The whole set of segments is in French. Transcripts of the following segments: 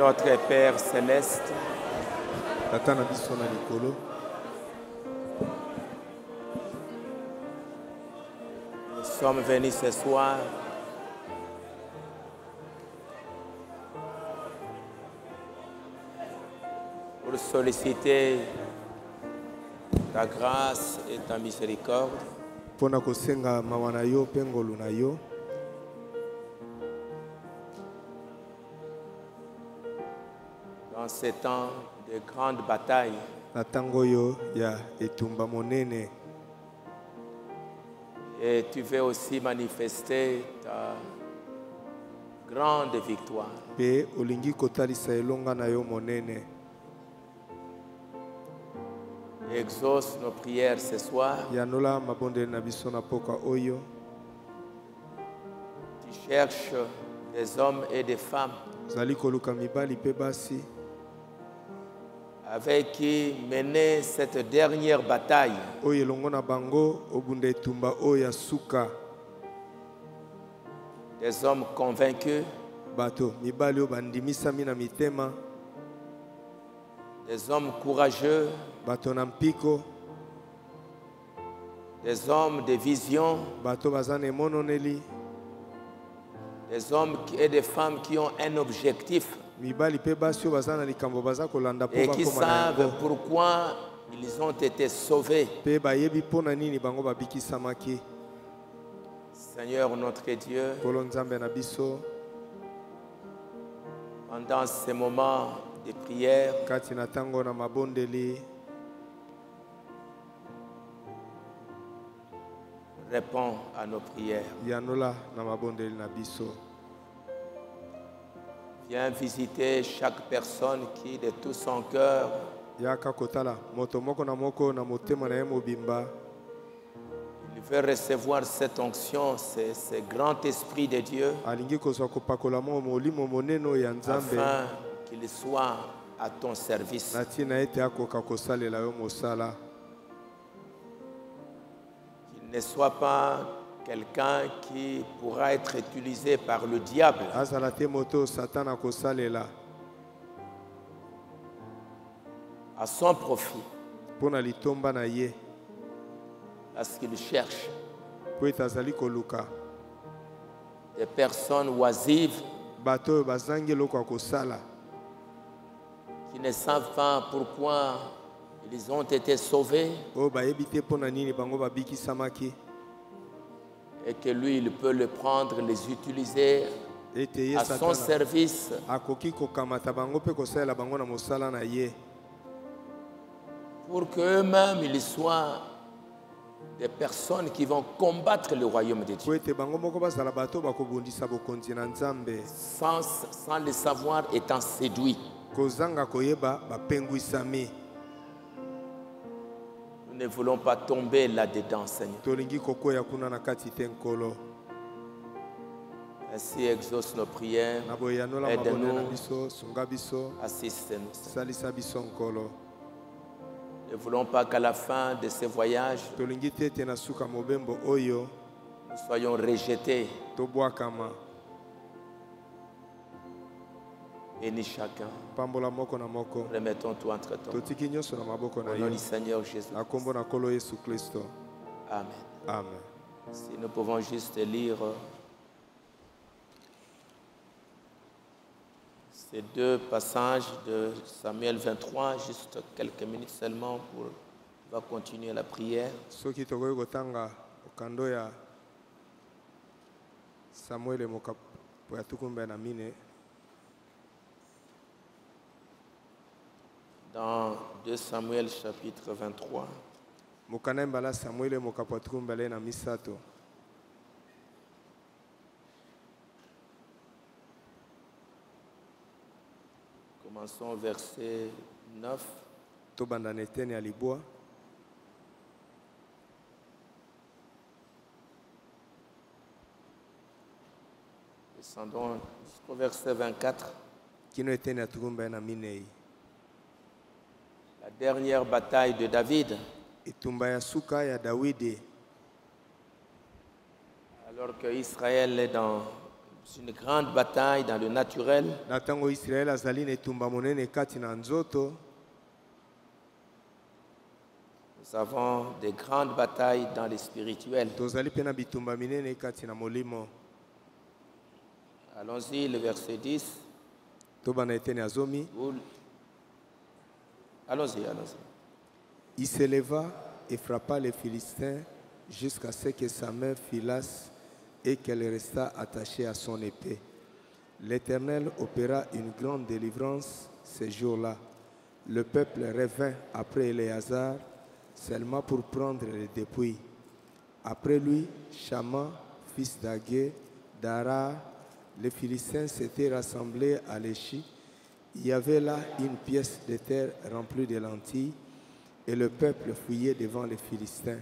Notre Père céleste, nous sommes venus ce soir pour solliciter ta grâce et ta miséricorde dans ces temps de grande bataille. Et tu veux aussi manifester ta grande victoire. Exauce nos prières ce soir. Tu cherches des hommes et des femmes avec qui mener cette dernière bataille. Des hommes convaincus, des hommes courageux, des hommes de vision, des hommes et des femmes qui ont un objectif et qui savent pourquoi ils ont été sauvés. Seigneur notre Dieu, pendant ces moments de prière, réponds à nos prières. Viens visiter chaque personne qui, de tout son cœur, il veut recevoir cette onction, ce grand esprit de Dieu, afin qu'il soit à ton service. Qu'il ne soit pas quelqu'un qui pourra être utilisé par le diable à son profit, parce qu'il cherche des personnes oisives qui ne savent pas pourquoi ils ont été sauvés et que lui, il peut le prendre, les utiliser à son service pour qu'eux-mêmes, ils soient des personnes qui vont combattre le royaume de Dieu sans le savoir, étant séduits. Nous ne voulons pas tomber là-dedans, Seigneur. Ainsi, exauce nos prières, aide-nous, assiste-nous. Ne voulons pas qu'à la fin de ce voyage, nous soyons rejetés. Bénis chacun. Remettons tout entre toi. Au nom du Seigneur Jésus. Amen. Amen. Si nous pouvons juste lire ces deux passages de Samuel 23, juste quelques minutes seulement pour va continuer la prière. Dans 2 Samuel chapitre 23. Commençons au verset 9. Descendons jusqu'au verset 24. La dernière bataille de David. Alors que Israël est dans C'est une grande bataille dans le naturel. Na ntango Israel azali na etumba monene kati na nzoto, Nous avons des grandes batailles dans le spirituel. tozali mpe na bitumba minene kati na molimo. Allons-y, le verset 10. Tobana eteni ya zomi. Allons-y, allons-y. Il s'éleva et frappa les Philistins jusqu'à ce que sa main filasse et qu'elle resta attachée à son épée. L'Éternel opéra une grande délivrance ces jours-là. Le peuple revint après Éléazar seulement pour prendre les dépouilles. Après lui, Shama, fils d'Agué, d'Ara, les Philistins s'étaient rassemblés à l'Échi. Il y avait là une pièce de terre remplie de lentilles et le peuple fouillait devant les Philistins.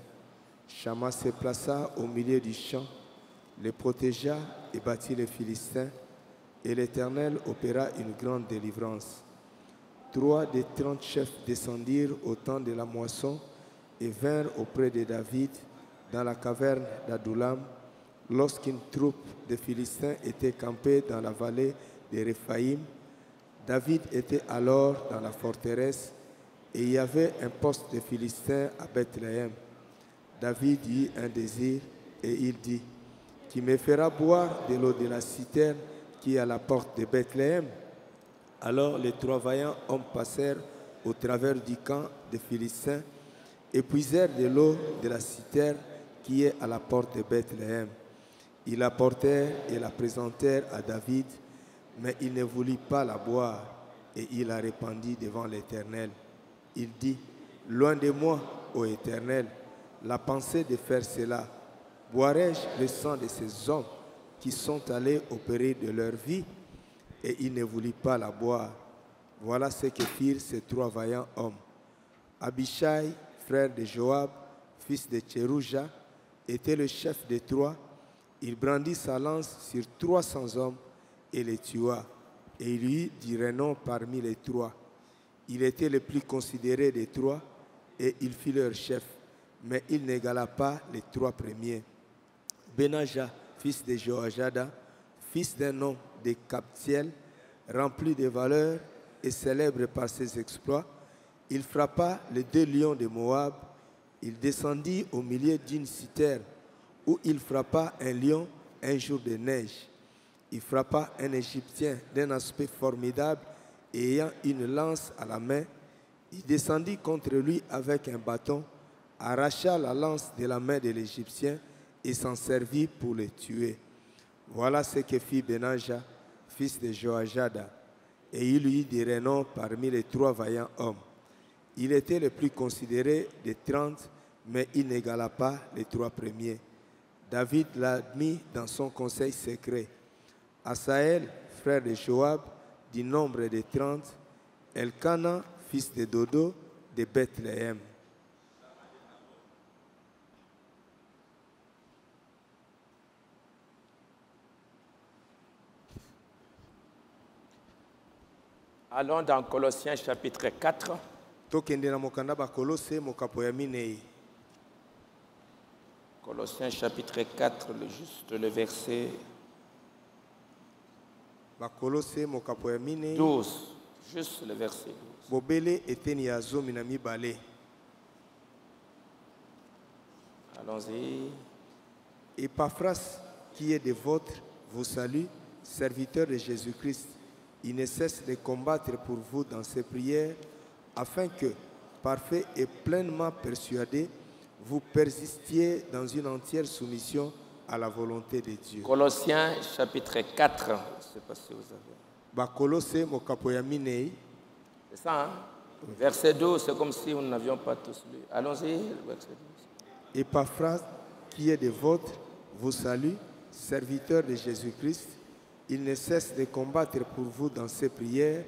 Shama se plaça au milieu du champ, les protégea et battit les Philistins, et l'Éternel opéra une grande délivrance. 3 des 30 chefs descendirent au temps de la moisson et vinrent auprès de David dans la caverne d'Adullam, lorsqu'une troupe de Philistins était campée dans la vallée de Réphaïm. David était alors dans la forteresse et il y avait un poste de Philistins à Bethléem. David eut un désir et il dit: qui me fera boire de l'eau de la citerne qui est à la porte de Bethléem. Alors les 3 vaillants hommes passèrent au travers du camp des Philistins et puisèrent de l'eau de la citerne qui est à la porte de Bethléem. Ils la portèrent et la présentèrent à David, mais il ne voulut pas la boire et il la répandit devant l'Éternel. Il dit: loin de moi, ô Éternel, la pensée de faire cela. Boirai-je le sang de ces hommes qui sont allés au péril de leur vie? Et il ne voulut pas la boire. Voilà ce que firent ces 3 vaillants hommes. Abishai, frère de Joab, fils de Tcherouja, était le chef des 3. Il brandit sa lance sur 300 hommes et les tua. Et il eut du renom parmi les 3. Il était le plus considéré des 3 et il fit leur chef. Mais il n'égala pas les 3 premiers. Benaja, fils de Joajada, fils d'un homme de Captiel, rempli de valeur et célèbre par ses exploits, il frappa les 2 lions de Moab. Il descendit au milieu d'une citerne où il frappa un lion un jour de neige. Il frappa un Égyptien d'un aspect formidable et ayant une lance à la main. Il descendit contre lui avec un bâton, arracha la lance de la main de l'Égyptien et s'en servit pour le tuer. Voilà ce que fit Benaja, fils de Joajada, et il eut des renoms parmi les 3 vaillants hommes. Il était le plus considéré des 30, mais il n'égala pas les 3 premiers. David l'a mis dans son conseil secret. Asaël, frère de Joab, du nombre de 30, Elkana, fils de Dodo, de Bethléem. Allons dans Colossiens chapitre 4. Colossiens chapitre 4, juste le verset 12. Juste le verset 12. Allons-y. Epaphras, qui est de vôtres, vous salue, serviteur de Jésus-Christ. Il ne cesse de combattre pour vous dans ses prières, afin que, parfait et pleinement persuadé, vous persistiez dans une entière soumission à la volonté de Dieu. Colossiens chapitre 4. Je ne sais pas si vous avez. C'est ça, hein? Verset 12, c'est comme si nous n'avions pas tous lu. Allons-y, verset 12. Epaphras, qui est de vôtres, vous salue, serviteur de Jésus-Christ. Il ne cesse de combattre pour vous dans ses prières,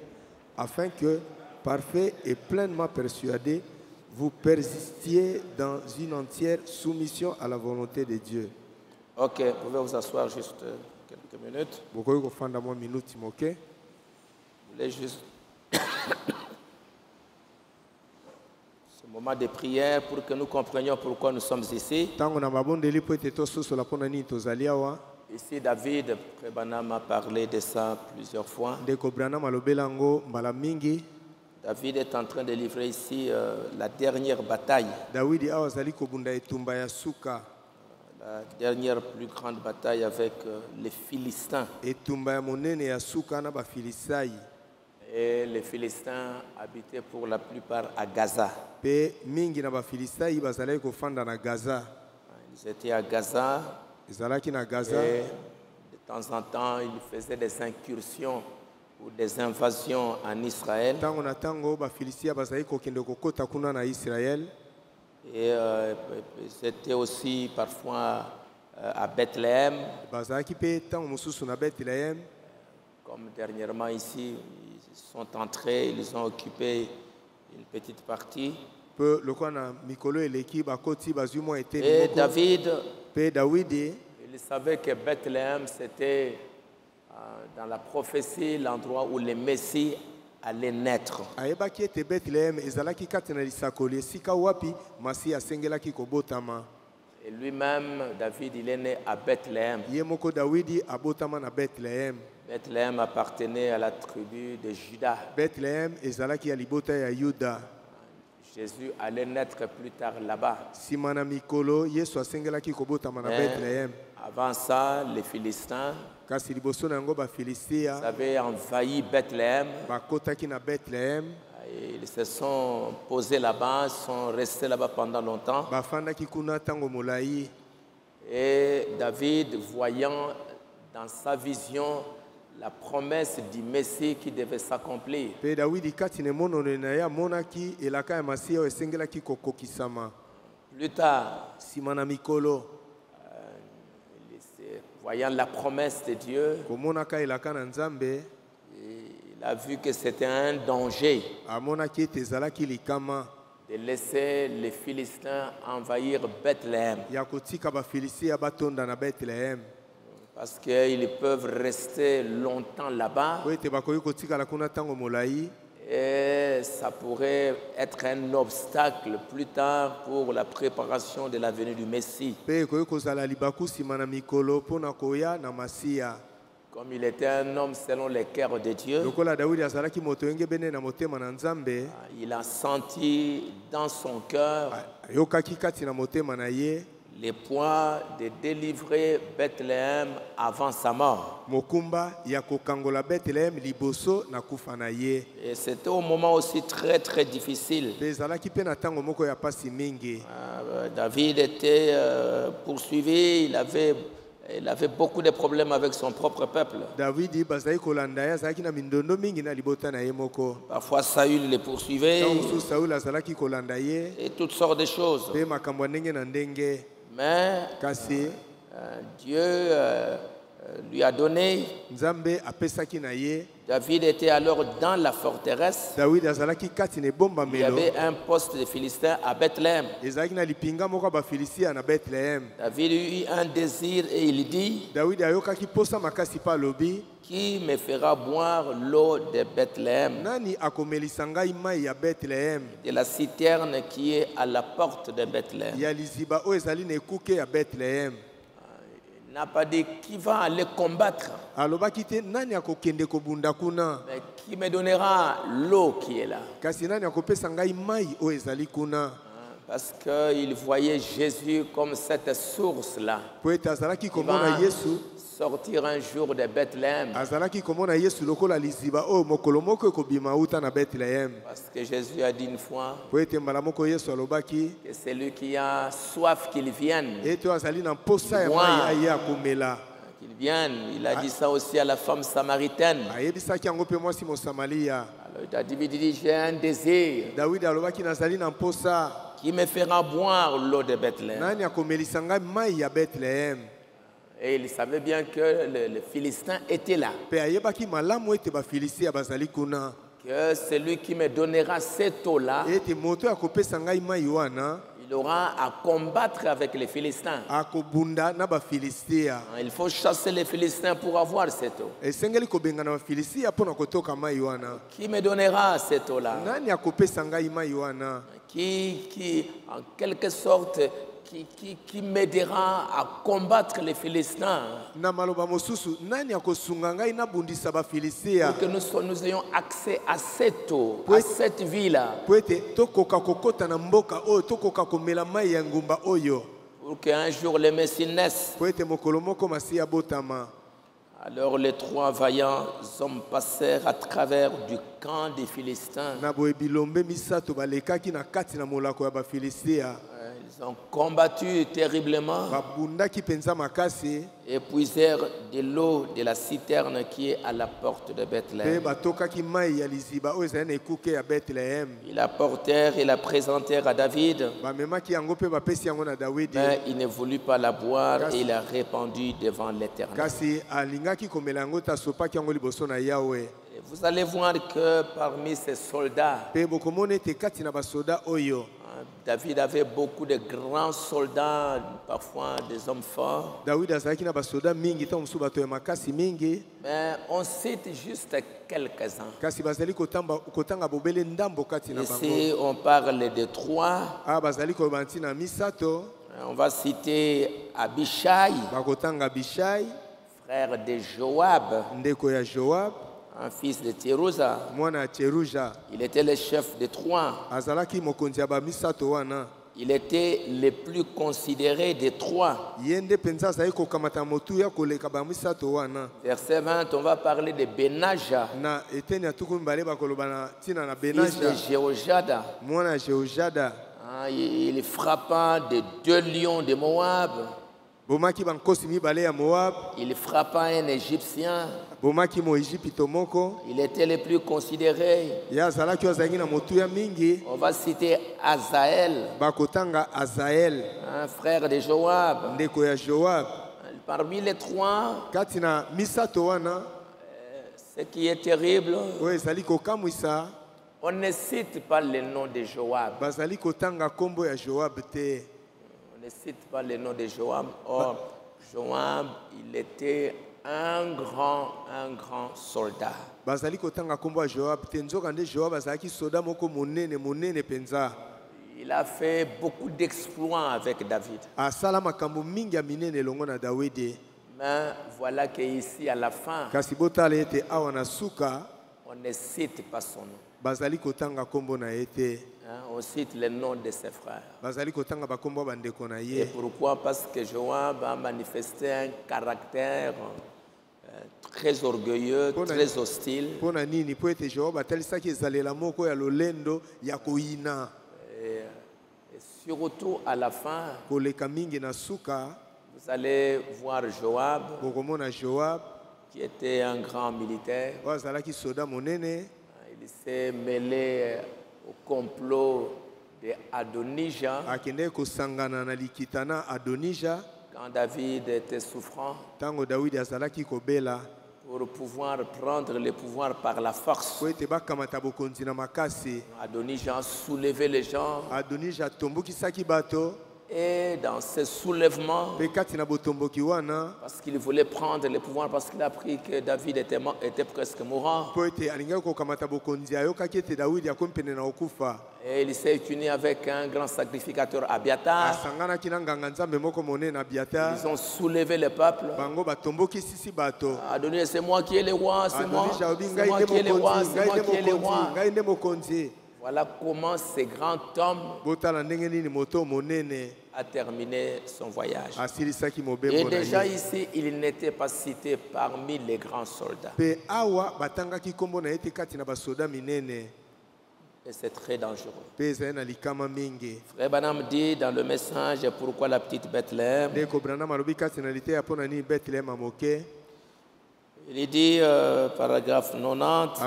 afin que, parfait et pleinement persuadé, vous persistiez dans une entière soumission à la volonté de Dieu. Ok, vous pouvez vous asseoir juste quelques minutes. Vous voulez juste ce moment de prière pour que nous comprenions pourquoi nous sommes ici. Ici, David, Branham a parlé de ça plusieurs fois. Ndeko Branham alobela ngo mbala mingi. David est en train de livrer ici la dernière bataille. Dawidi awa azali kobunda etumba ya suka. La dernière plus grande bataille avec les Philistins. Etumba ya monene ya suka na ba Filistai. Et les Philistins habitaient pour la plupart à Gaza. Pe mingi na ba Filistai bazali kofanda na Gaza. Ils étaient à Gaza. Ezalaki na Gaza. Et de temps en temps, ils faisaient des incursions ou des invasions en Israël. Tango na tango ba Filistia bazali kokende kokota kuna na Israël. Et c'était aussi parfois à Bethléem. Bazalaki pe tango mususu na Bethléem. Comme dernièrement ici, ils sont entrés, ils ont occupé une petite partie. Peu lokwana mikolo eleki bakoti bazimo été. Et David, pe Dawidi, il savait que Bethléem c'était dans la prophétie l'endroit où le Messie allait naître. Ayebaki ete Bethléem ezalaki kati na lisakoli esika wapi Masi asengelaki kobotama. Et lui-même, David, il est né à Bethléem. Ye moko Dawidi abotama na Bethléem. Bethléem appartenait à la tribu de Juda. Bethléem ezalaki ya libota ya Yuda. Jésus allait naître plus tard là-bas. Simana mikolo Yesu asengelaki kobotama na Bethléem. Avant ça, les Philistins kasi liboso na yango ba Filistia avaient envahi Bethléem. Bakotaki na Bethléem. Ils se sont posés là-bas, sont restés là-bas pendant longtemps. Bafandaki kuna tango molai. Et David, voyant dans sa vision la promesse du Messie qui devait s'accomplir. Pe Dawidi kati ne monone na ya monaki elaka ya Masia o esengelaki kokokisama. Plus tard, simana mikolo voyant la promesse de Dieu, komonaka elaka na Nzambe, il a vu que c'était un danger amonaki ete ezalaki likama de laisser les Philistins envahir Bethléem. ya kotika ba Filistia batonda na Bethléem. Parce qu'ils peuvent rester longtemps là-bas. Et ça pourrait être un obstacle plus tard pour la préparation de la venue du Messie. Comme il était un homme selon les cœurs de Dieu, il a senti dans son cœur le poids de délivrer Bethléem avant sa mort. Et c'était un moment aussi très très difficile. David était poursuivi, il avait beaucoup de problèmes avec son propre peuple. Parfois Saül le poursuivait et toutes sortes de choses. Mais Dieu lui a donné. David était alors dans la forteresse. Il y avait un poste de Philistins à Bethléem. David eut un désir et il dit: qui me fera boire l'eau de Bethléem, de la citerne qui est à la porte de Bethléem. Il n'a pas dit qui va aller combattre, mais qui me donnera l'eau qui est là. Parce qu'il voyait Jésus comme cette source-là qui va sortir un jour de Bethléem. Parce que Jésus a dit une fois que c'est lui qui a soif qu'il vienne. Qu'il vienne. Il a dit ça aussi à la femme samaritaine. Alors David dit: j'ai un désir. Qui me fera boire l'eau de Bethléem? Et il savait bien que le Philistin était là. Que celui qui me donnera cette eau-là, il aura à combattre avec les Philistins. Il faut chasser les Philistins pour avoir cette eau. Qui me donnera cette eau-là? Qui en quelque sorte qui m'aidera à combattre les Philistins. Pour que nous ayons accès à cette eau, à cette ville. Pour qu'un jour les Messies naissent. Alors les 3 vaillants hommes passèrent à travers du camp des Philistins. Ils ont combattu terriblement et puisèrent de l'eau de la citerne qui est à la porte de Bethléem. Ils la portèrent et la présentèrent à David. Mais il ne voulut pas la boire et il l'a répandue devant l'Éternel. Vous allez voir que parmi ces soldats, David avait beaucoup de grands soldats, parfois des hommes forts. Mais on cite juste quelques-uns. Ici, on parle de 3. On va citer Abishai, frère de Joab, un fils de Thérouza. Il était le chef de 3. Il était le plus considéré des 3. Verset 20, on va parler de Benaja, fils de Jéhojada. Il frappa de 2 lions de Moab. Il frappa un Égyptien. Il était le plus considéré. On va citer Azaël, un frère de Joab. Parmi les 3, ce qui est terrible, on ne cite pas le nom de Joab. On ne cite pas le nom de Joab. Or, Joab, il était un grand soldat. Il a fait beaucoup d'exploits avec David. Mais voilà qu'ici, à la fin, on ne cite pas son nom. On cite le nom de ses frères. Et pourquoi? Parce que Joab a manifesté un caractère très orgueilleux, très hostile. Et surtout à la fin, vous allez voir Joab, qui était un grand militaire. Il s'est mêlé au complot d'Adonija. Quand David était souffrant, pour pouvoir prendre le pouvoir par la force, Adonija a soulevé les gens. Et dans ce soulèvement, parce qu'il voulait prendre le pouvoir, parce qu'il a appris que David était presque mourant, et il s'est uni avec un grand sacrificateur, Abiatar. Ils ont soulevé le peuple. Adonai, c'est moi qui ai le roi, c'est moi qui ai le roi, c'est moi qui ai le roi. Voilà comment ce grand homme a terminé son voyage. Et déjà ici, il n'était pas cité parmi les grands soldats. Et c'est très dangereux. Frère Branham dit dans le message pourquoi la petite Bethléem. Il dit, paragraphe 90.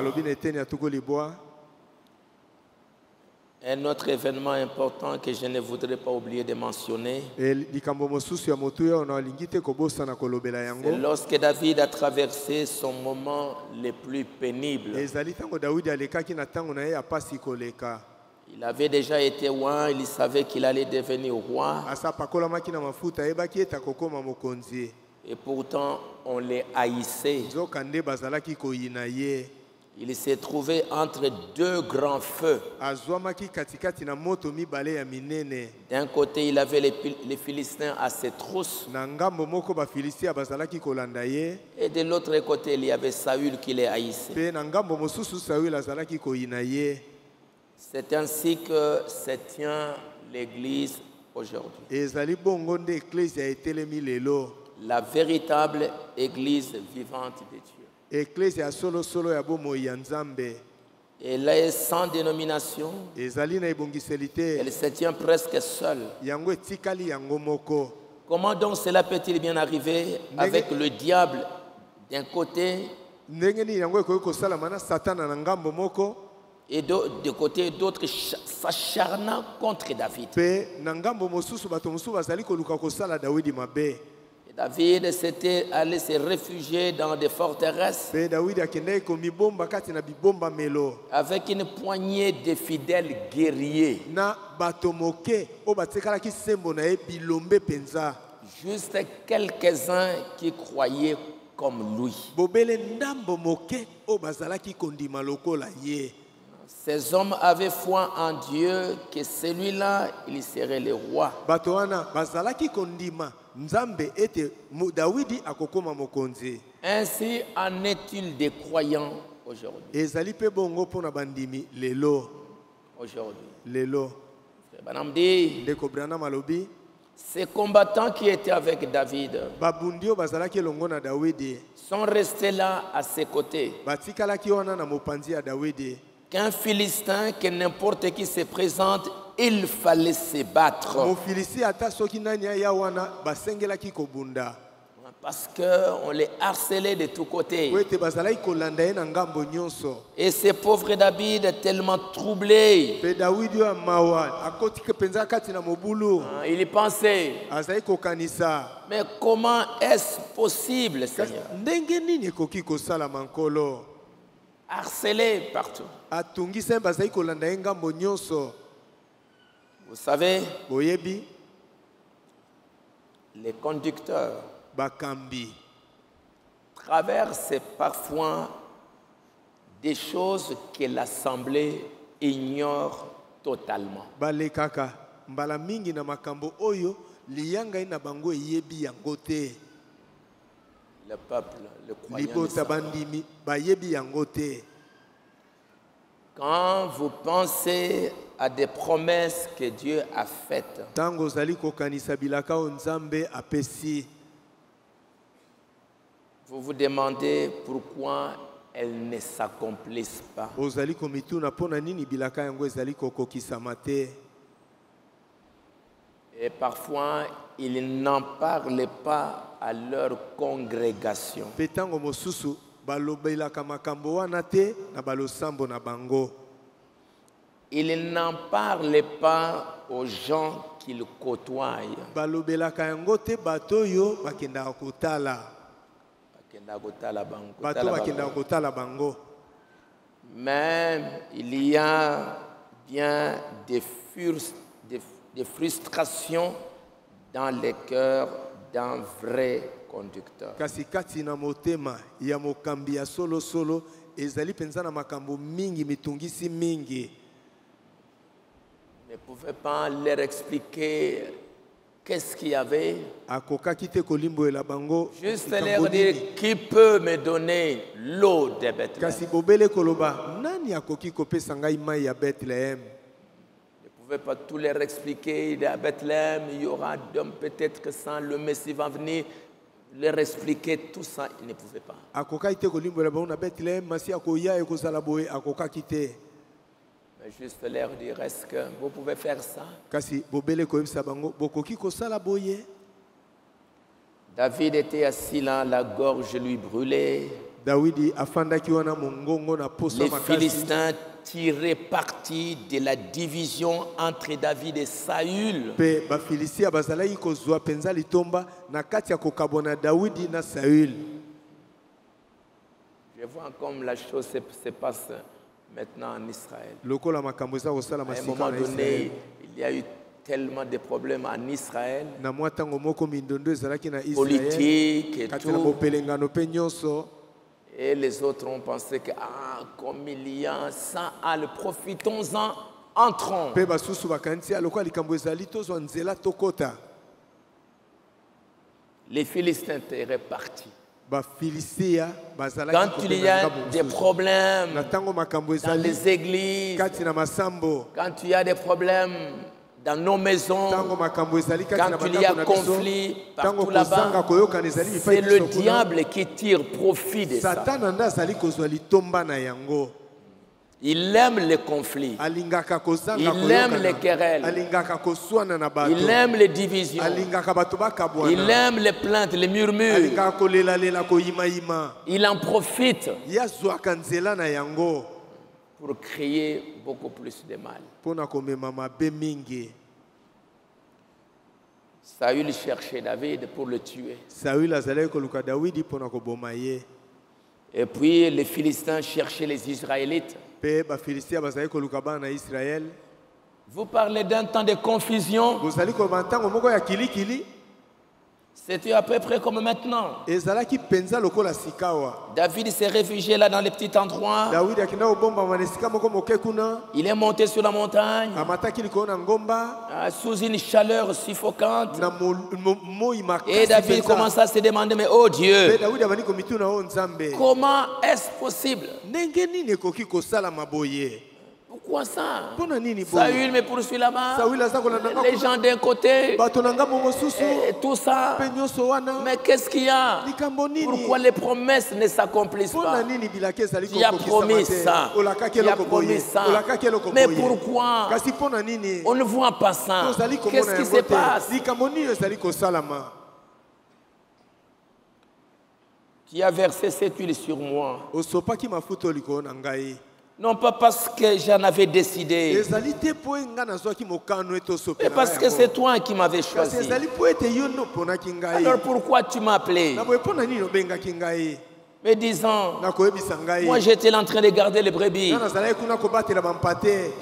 Un autre événement important que je ne voudrais pas oublier de mentionner, c'est lorsque David a traversé son moment le plus pénible. Il avait déjà été roi, il savait qu'il allait devenir roi. Et pourtant, on les haïssait. Il s'est trouvé entre deux grands feux. D'un côté, il avait les Philistins à ses trousses. Et de l'autre côté, il y avait Saül qui les haïssait. C'est ainsi que se tient l'Église aujourd'hui. La véritable Église vivante de Dieu. Elle est sans dénomination. Elle se tient presque seule. Comment donc cela peut-il bien arriver avec le diable d'un côté et de côté d'autres s'acharnant contre David? David s'était allé se réfugier dans des forteresses avec une poignée de fidèles guerriers. Juste quelques-uns qui croyaient comme lui. Ces hommes avaient foi en Dieu que celui-là, il serait le roi. Ainsi en est-il des croyants aujourd'hui. Aujourd'hui. Ces combattants qui étaient avec David sont restés là à ses côtés. Qu'un Philistin, que n'importe qui se présente, il fallait se battre. Parce qu'on les harcelait de tous côtés. Et ce pauvre David, tellement troublé, il pensait, mais comment est-ce possible, Seigneur? Harcelé partout. Vous savez, les conducteurs traversent parfois des choses que l'Assemblée ignore totalement. Le peuple, le croyant. Quand vous pensez à des promesses que Dieu a faites, vous vous demandez pourquoi elles ne s'accomplissent pas. Et parfois, ils n'en parlent pas à leur congrégation. Ils n'en parlent pas aux gens qu'ils côtoient. Même il y a bien des frustrations dans les cœurs d'un vrai conducteur. Ne pouvait pas leur expliquer qu'est-ce qu'il y avait. Juste leur dire qui peut me donner l'eau de Bethléem. Ne pouvait pas tout leur expliquer. À Bethléem, il y aura d'hommes peut-être que sans le Messie va venir. Leur expliquer tout ça, il ne pouvait pas. Mais juste leur dire, est-ce que vous pouvez faire ça? David était assis là, la gorge lui brûlait. Les Philistins tiraient parti de la division entre David et Saül. Je vois comme la chose se passe maintenant en Israël. À un moment donné, il y a eu tellement de problèmes en Israël, politiques et tout. Et les autres ont pensé que comme il y a ça, allez, profitons-en, entrons. Les Philistins étaient répartis. Quand il y a des problèmes dans les églises, quand il y a des problèmes dans nos maisons, quand il y a conflit partout là-bas, c'est le diable qui tire profit de ça. Il aime les conflits, il aime les querelles, il aime les divisions, il aime les plaintes, les murmures. Il en profite pour créer beaucoup plus de mal. Saül cherchait David pour le tuer. Et puis les Philistins cherchaient les Israélites. Vous parlez d'un temps de confusion. C'était à peu près comme maintenant. David s'est réfugié là dans les petits endroits. Il est monté sur la montagne sous une chaleur suffocante. Et David commence à se demander, mais oh Dieu, comment est-ce possible? Pourquoi ça? Saül me poursuit là-bas, les gens d'un côté, et tout ça. Mais qu'est-ce qu'il y a? Pourquoi les promesses ne s'accomplissent pas? Tu as promis ça, tu as promis ça. Mais pourquoi on ne voit pas ça? Qu'est-ce qui se passe? Tu as versé cette huile sur moi. Non pas parce que j'en avais décidé, mais parce que c'est toi qui m'avais choisi. Alors pourquoi tu m'as appelé? Me disant, moi j'étais en train de garder les brebis.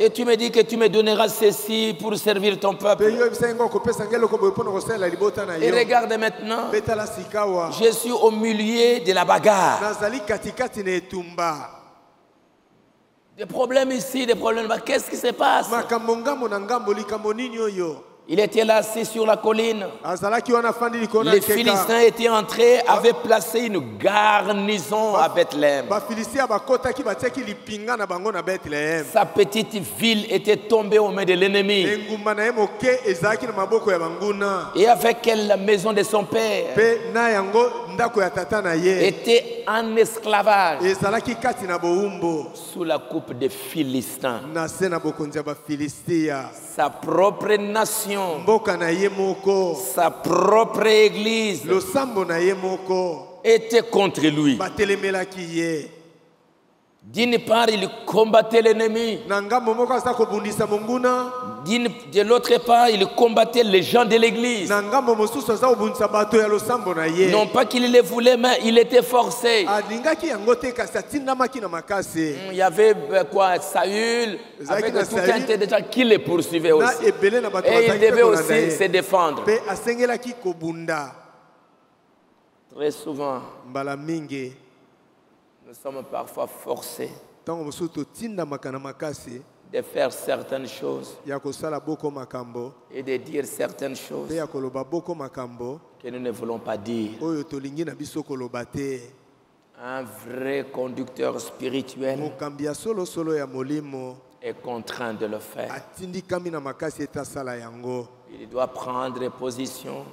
Et tu me dis que tu me donneras ceci pour servir ton peuple. Et regarde maintenant, je suis au milieu de la bagarre. Des problèmes ici, des problèmes là-bas. Qu'est-ce qui se passe? Il était là assis sur la colline. Les Philistins étaient entrés, avaient placé une garnison à Bethléem. Sa petite ville était tombée aux mains de l'ennemi. Et avec elle, la maison de son père était en esclavage sous la coupe des Philistins. Sa propre nation, sa propre église était contre lui. D'une part, il combattait l'ennemi. De l'autre part, il combattait les gens de l'église. Non pas qu'il les voulait, mais il était forcé. Il y avait quoi, Saül, avec tout un tas de gens qui les poursuivaient aussi. Et il devait aussi se défendre. Très souvent, nous sommes parfois forcés de faire certaines choses et de dire certaines choses que nous ne voulons pas dire. Un vrai conducteur spirituel est contraint de le faire. Il doit prendre position,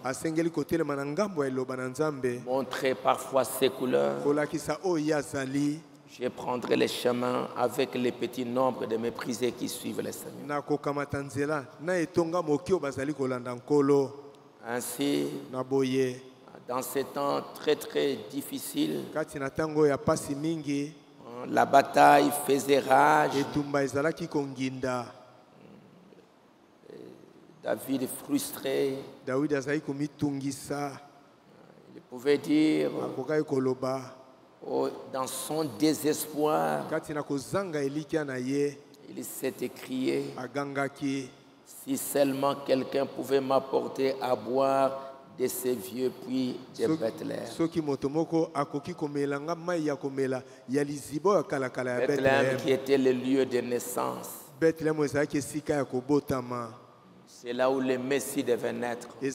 montrer parfois ses couleurs. Je prendrai les chemins avec les petits nombres de méprisés qui suivent les Seigneurs. Ainsi, dans ces temps très très difficiles, la bataille faisait rage. David frustré, il pouvait dire dans son désespoir, il s'est écrié, si seulement quelqu'un pouvait m'apporter à boire de ces vieux puits de Bethléem. Bethléem qui était le lieu de naissance. C'est là où le Messie devait naître. Mais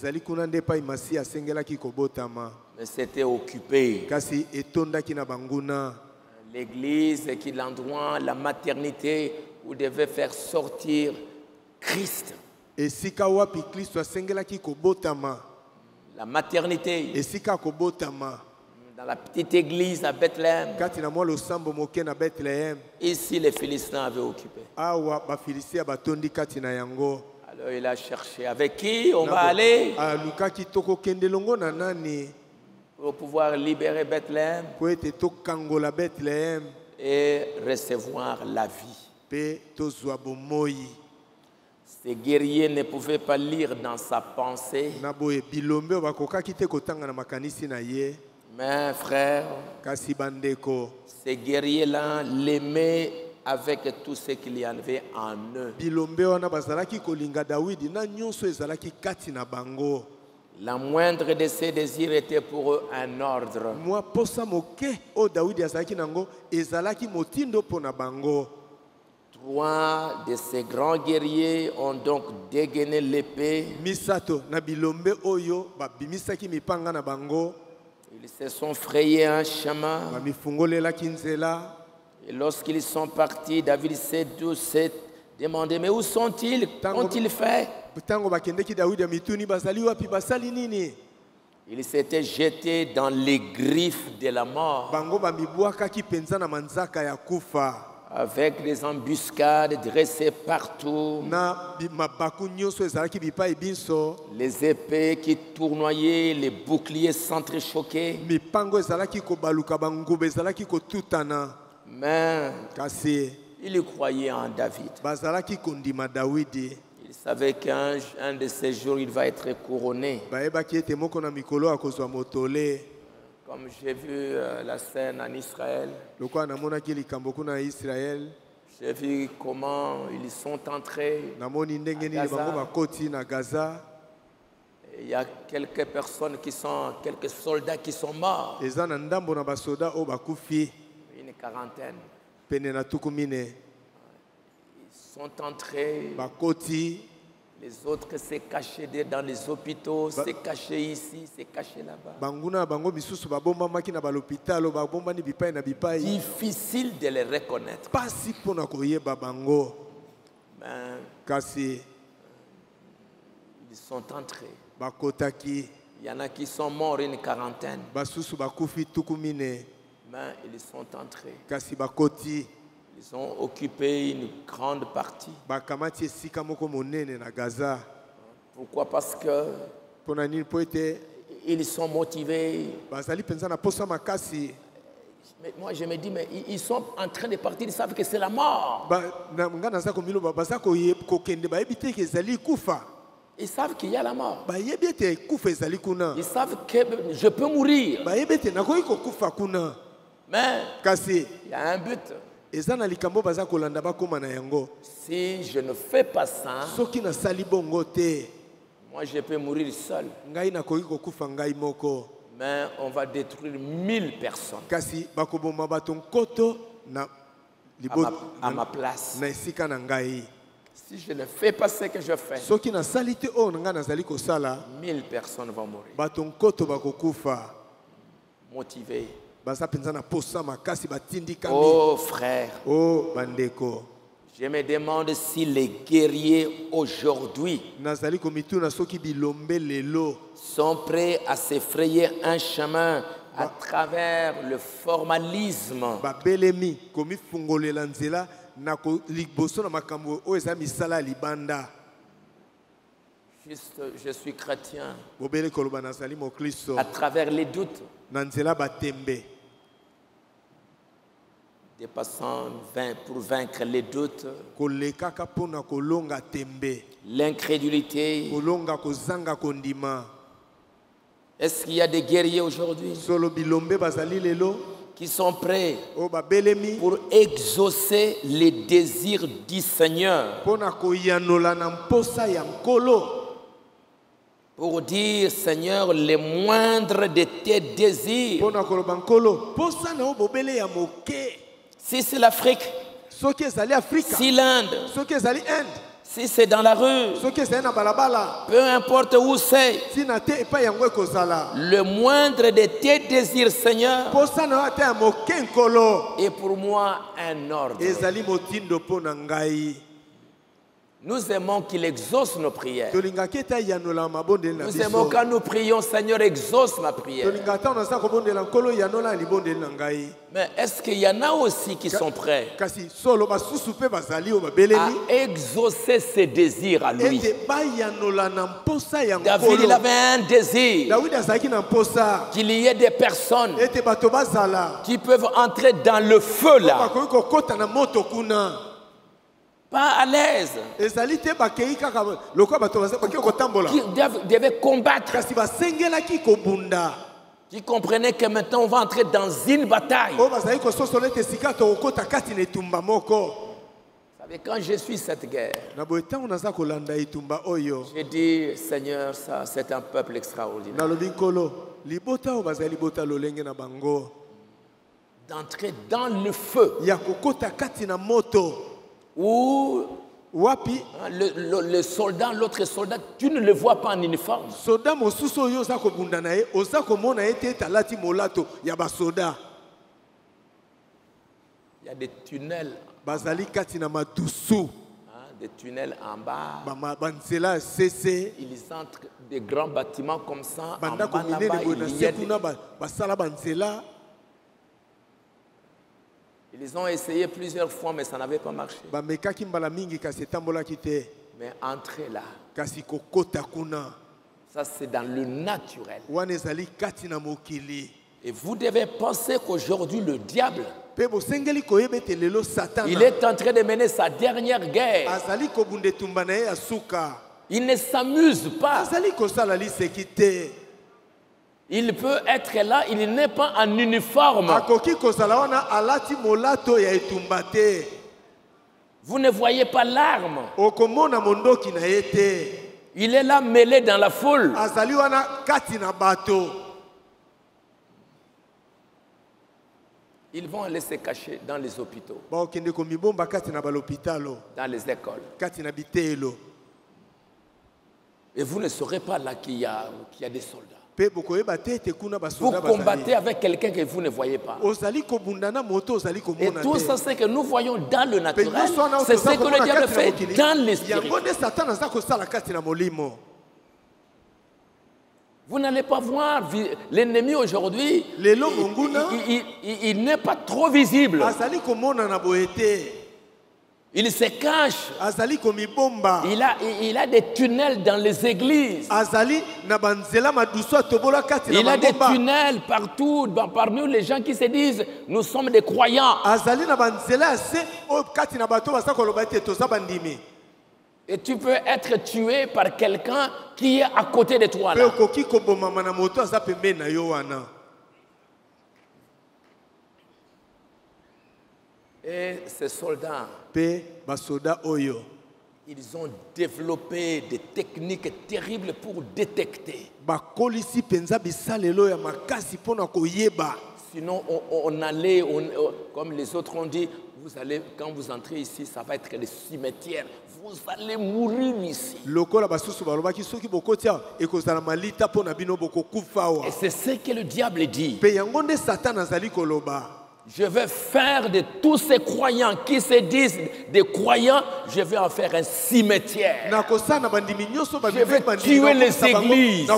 c'était occupé. L'église qui est l'endroit, la maternité où devait faire sortir Christ. La maternité. Dans la petite église à Bethléem. Ici, les Philistins avaient occupé. Alors il a cherché avec qui on va aller pour pouvoir libérer Bethléem et recevoir la vie. Ces guerriers ne pouvaient pas lire dans sa pensée. Mais frère, ces guerriers-là l'aimaient avec tout ce qu'il y avait en eux. La moindre de ses désirs était pour eux un ordre. Trois de ces grands guerriers ont donc dégainé l'épée. Ils se sont frayés un chemin. Et lorsqu'ils sont partis, David s'est demandé, mais où sont-ils? Qu'ont-ils fait? Il s'était jeté dans les griffes de la mort. Avec des embuscades dressées partout. Les épées qui tournoyaient, les boucliers s'entrechoquaient. Mais il croyait en David. Il savait qu'un de ces jours, il va être couronné. Comme j'ai vu la scène en Israël, j'ai vu comment ils sont entrés à Gaza. Il y a quelques personnes quelques soldats qui sont morts. Une quarantaine. Ils sont entrés. Les autres s'est cachés dans les hôpitaux, s'est cachés ici, s'est cachés là-bas. Difficile de les reconnaître. Mais ils sont entrés. Il y en a qui sont morts, une quarantaine. Mais ils sont entrés. Ils ont occupé une grande partie. Pourquoi? Parce que ils sont motivés. Mais moi je me dis, mais ils sont en train de partir, ils savent que c'est la mort. Ils savent qu'il y a la mort. Ils savent que je peux mourir. Mais il y a un but. Si je ne fais pas ça, moi je peux mourir seul. Mais on va détruire 1000 personnes à ma place. Si je ne fais pas ce que je fais, 1000 personnes vont mourir. Motivés. Oh frère, je me demande si les guerriers aujourd'hui sont prêts à se frayer un chemin à travers le formalisme. Juste, je suis chrétien. À travers les doutes. Dépassant pour vaincre les doutes, l'incrédulité. Est-ce qu'il y a des guerriers aujourd'hui qui sont prêts pour exaucer les désirs du Seigneur? Pour dire, Seigneur, les moindres de tes désirs. Si c'est l'Afrique, si l'Inde, si c'est dans la rue, peu importe où c'est, le moindre de tes désirs, Seigneur, est pour moi un ordre. Nous aimons qu'il exauce nos prières. Nous aimons quand nous prions, Seigneur, exauce ma prière. Mais est-ce qu'il y en a aussi qui sont prêts à exaucer ses désirs à lui? David, il avait un désir qu'il y ait des personnes qui peuvent entrer dans le feu là. Pas à l'aise. Qui devaient combattre. Qui comprenaient que maintenant on va entrer dans une bataille. Vous savez, quand je suis cette guerre, j'ai dit, Seigneur, ça c'est un peuple extraordinaire. D'entrer dans le feu. Ou le soldat, l'autre soldat, tu ne le vois pas en uniforme. Il y a des tunnels. Des tunnels en bas. Ils entrent des grands bâtiments comme ça. En bas là-bas, il y a ils ont essayé plusieurs fois, mais ça n'avait pas marché. Mais entrer là, ça c'est dans le naturel. Et vous devez penser qu'aujourd'hui, le diable, il est en train de mener sa dernière guerre. Il ne s'amuse pas. Il peut être là, il n'est pas en uniforme. Vous ne voyez pas l'arme. Il est là mêlé dans la foule. Ils vont aller se cacher dans les hôpitaux, dans les écoles. Et vous ne saurez pas là qu'il y a des soldats. Vous combattez avec quelqu'un que vous ne voyez pas. Et tout ça, c'est que nous voyons dans le naturel. C'est ce que le diable fait dans l'esprit. Vous n'allez pas voir l'ennemi aujourd'hui. Il n'est pas trop visible. Il se cache. Il a des tunnels dans les églises. Il a des tunnels partout, parmi les gens qui se disent nous sommes des croyants. Et tu peux être tué par quelqu'un qui est à côté de toi là. Et ces soldats, ils ont développé des techniques terribles pour détecter. Sinon, on allait, comme les autres ont dit, vous allez, quand vous entrez ici, ça va être le cimetière. Vous allez mourir ici. Et c'est ce que le diable dit. Je vais faire de tous ces croyants qui se disent des croyants, je vais en faire un cimetière. Je vais tuer les églises.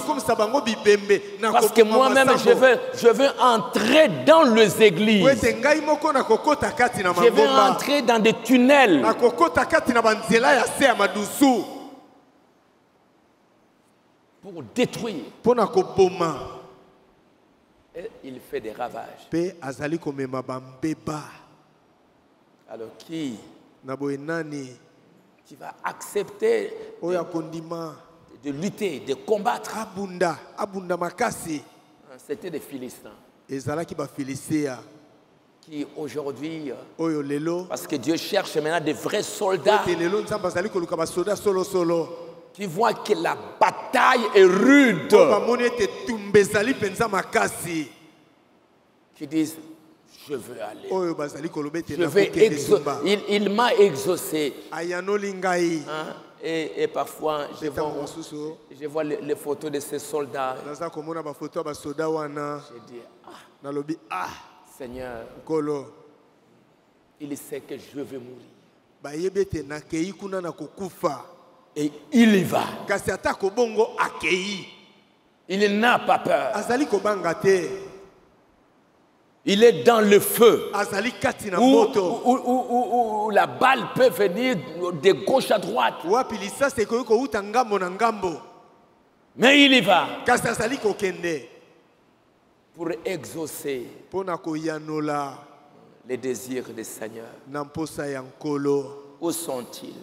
Parce que moi-même, je veux entrer dans les églises. Je vais entrer dans des tunnels. Pour détruire. Et il fait des ravages. Alors qui va accepter de lutter, de combattre? C'était des Philistins. Qui aujourd'hui, parce que Dieu cherche maintenant des vrais soldats. qui voient que la bataille est rude, qui disent, je veux aller. Il m'a exaucé. Hein? Et parfois, je vois les photos de ces soldats. Je dis, Seigneur, il sait que je vais mourir. Et il y va. Il n'a pas peur. Il est dans le feu où la balle peut venir de gauche à droite. Mais il y va pour exaucer les désirs des seigneurs. Où sont-ils?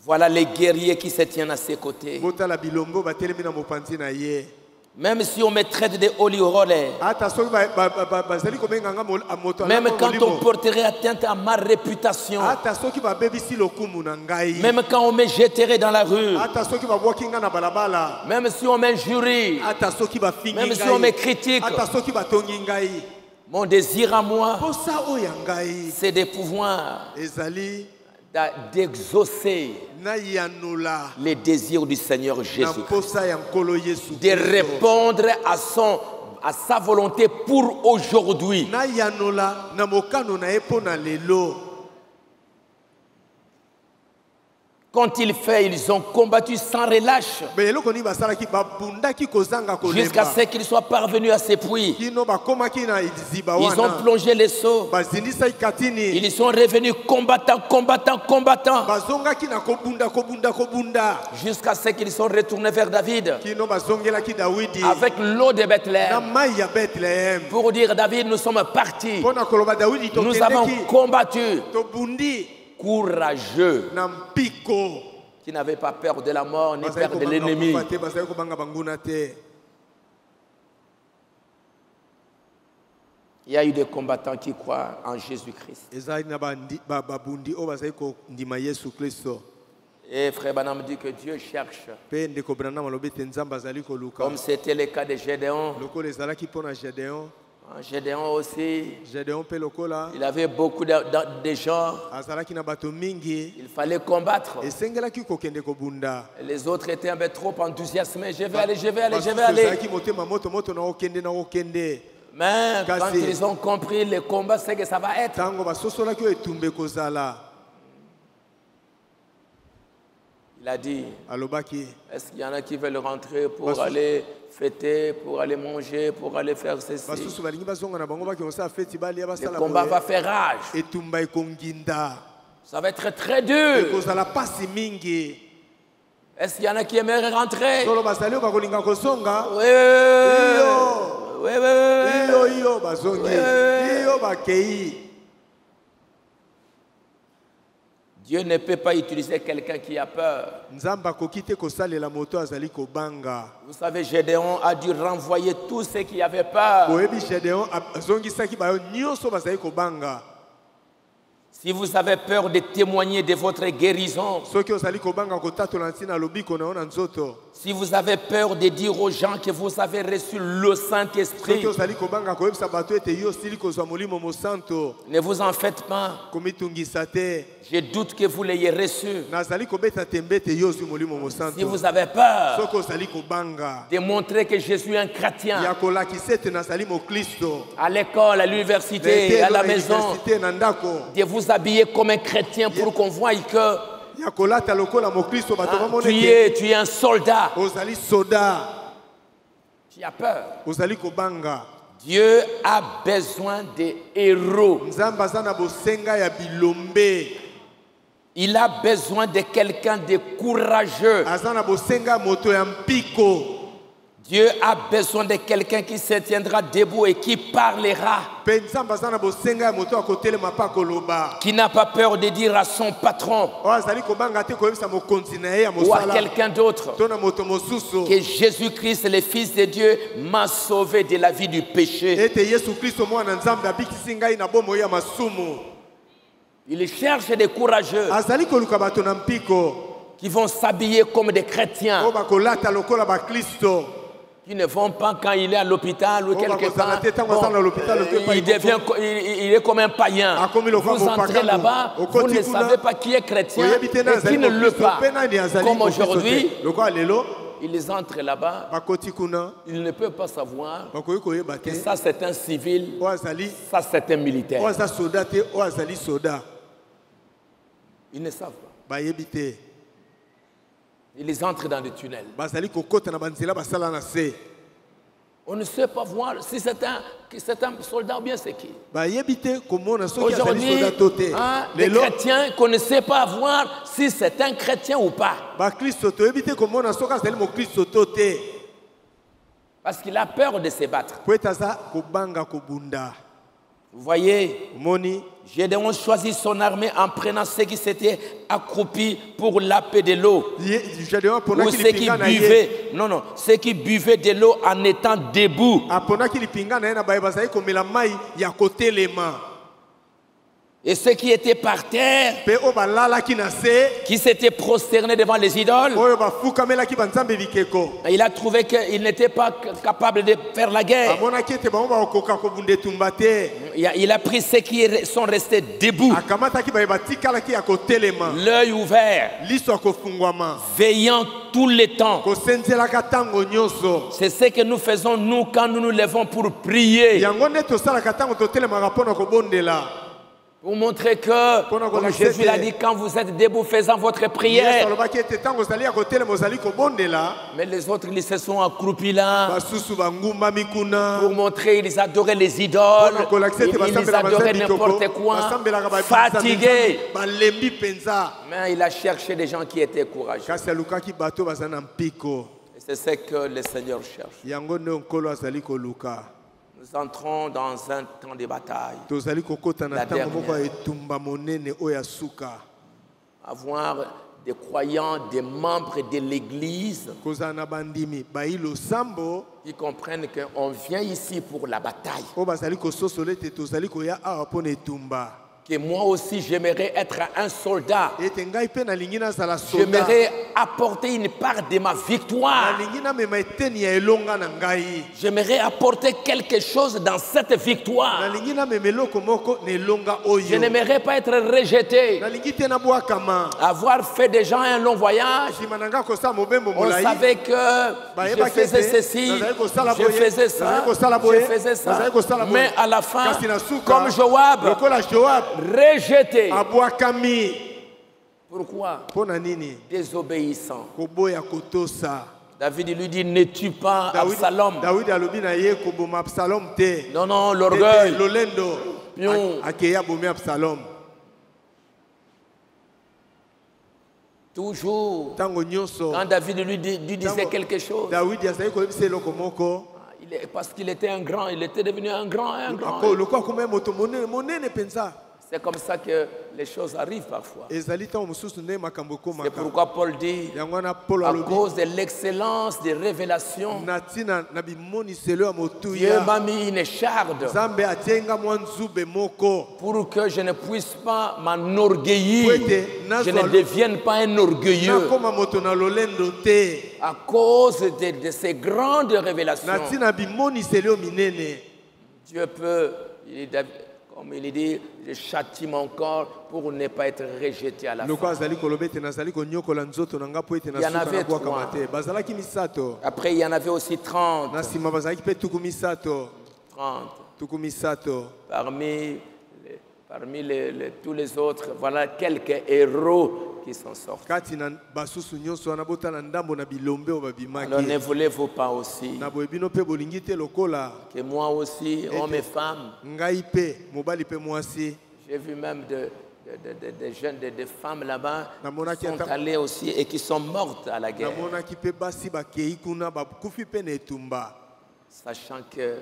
Voilà les guerriers qui se tiennent à ses côtés. Même si on me traite de holy roller, même quand on porterait atteinte à ma réputation, même quand on me jetterait dans la rue, même si on m'injurie, même si on me critique, mon désir à moi, c'est de pouvoir d'exaucer les désirs du Seigneur Jésus-Christ, de répondre à sa volonté pour aujourd'hui. Quand ils ont combattu sans relâche jusqu'à ce qu'ils soient parvenus à ces puits. Ils ont plongé les seaux. Ils sont revenus combattants. Jusqu'à ce qu'ils sont retournés vers David avec l'eau de Bethléem pour dire, David, nous sommes partis. Nous avons combattu. Courageux, qui n'avait pas peur de la mort ni peur de l'ennemi. Il y a eu des combattants qui croient en Jésus-Christ. Et Frère Branham dit que Dieu cherche, comme c'était le cas de Gédéon. Gédéon aussi, il avait beaucoup de gens. Il fallait combattre. Les autres étaient un peu trop enthousiasmés. Je vais aller. Mais quand ils ont compris le combat, c'est que ça va être. Il a dit, est-ce qu'il y en a qui veulent rentrer pour aller fêter, pour aller manger, pour aller faire ceci? Le combat va faire rage. Ça va être très dur. Est-ce qu'il y en a qui aimeraient rentrer? Oui. Dieu ne peut pas utiliser quelqu'un qui a peur. Vous savez, Gédéon a dû renvoyer tous ceux qui avaient peur. Si vous avez peur de témoigner de votre guérison, si vous avez peur de dire aux gens que vous avez reçu le Saint-Esprit, ne vous en faites pas. Je doute que vous l'ayez reçu. Si vous avez peur de montrer que je suis un chrétien, à l'école, à l'université, à la maison, de vous habiller comme un chrétien pour qu'on voie que tu es un soldat. Tu as peur. Dieu a besoin de héros. Il a besoin de quelqu'un de courageux. Dieu a besoin de quelqu'un qui se tiendra debout et qui parlera. Qui n'a pas peur de dire à son patron ou à quelqu'un d'autre que Jésus-Christ, le Fils de Dieu, m'a sauvé de la vie du péché. Il cherche des courageux qui vont s'habiller comme des chrétiens, qui ne vont pas quand il est à l'hôpital ou quelque part. Il est comme un païen. Vous entrez là-bas, vous ne savez pas qui est chrétien et qui ne l'est pas. Comme aujourd'hui, ils entrent là-bas, ils ne peuvent pas savoir que ça c'est un civil, ça c'est un militaire. Ils ne savent pas. Ils entrent dans le tunnel. On ne sait pas voir si c'est un soldat ou bien c'est qui. Aujourd'hui, les chrétiens qu'on ne sait pas voir si c'est un chrétien ou pas. Parce qu'il a peur de se battre. Vous voyez, Gédéon choisit son armée en prenant ceux qui s'étaient accroupis pour la paix de l'eau. Ou ceux qui buvaient, ceux qui buvaient de l'eau en étant debout. Et ceux qui étaient par terre, qui s'étaient prosternés devant les idoles, il a trouvé qu'ils n'étaient pas capables de faire la guerre. Il a pris ceux qui sont restés debout, l'œil ouvert, veillant tout le temps. C'est ce que nous faisons nous quand nous nous levons pour prier. Pour montrer que, comme Jésus l'a dit, quand vous êtes debout faisant votre prière, mais les autres, ils se sont accroupis là pour montrer qu'ils adoraient les idoles, ils adoraient n'importe quoi, fatigués. Mais il a cherché des gens qui étaient courageux. Et c'est ce que le Seigneur cherche. Nous entrons dans un temps de bataille. Avoir des croyants, des membres de l'Église qui comprennent qu'on vient ici pour la bataille. Que moi aussi j'aimerais être un soldat. J'aimerais apporter une part de ma victoire. J'aimerais apporter quelque chose dans cette victoire. Je n'aimerais pas être rejeté. Avoir fait déjà un long voyage, on savait que je faisais ceci, je faisais ça, je faisais ça. Mais à la fin, comme Joab, rejeté. Pourquoi? Désobéissant. David lui dit ne tue pas Absalom. Non, l'orgueil. Toujours, quand David lui disait quelque chose, parce qu'il était un grand, il était devenu un grand. C'est comme ça que les choses arrivent parfois. C'est pourquoi Paul dit, à cause de l'excellence des révélations, Dieu m'a mis une écharde pour que je ne puisse pas m'enorgueillir, je ne devienne pas un orgueilleux. À cause de ces grandes révélations, Dieu peut, comme il dit, je châtie mon corps pour ne pas être rejeté à la fin. Il y en avait 3. Après, il y en avait aussi 30. Parmi tous les autres, voilà quelques héros qui sont sortis. Alors ne voulez-vous pas aussi que moi aussi, hommes et femmes, j'ai vu même des jeunes, des femmes là-bas qui sont allées aussi et qui sont mortes à la guerre. Sachant que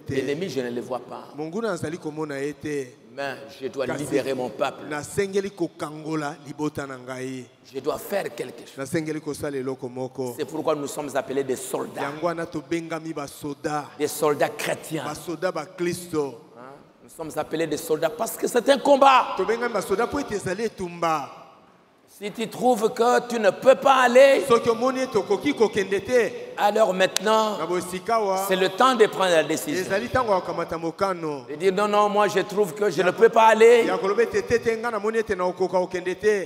l'ennemi, je ne le vois pas. Mais je dois libérer mon peuple. Je dois faire quelque chose. C'est pourquoi nous sommes appelés des soldats. Des soldats chrétiens. Nous Nous sommes appelés des soldats parce que c'est un combat. Si tu trouves que tu ne peux pas aller, alors maintenant, c'est le temps de prendre la décision. Et dire non, non, moi je trouve que je ne peux pas aller.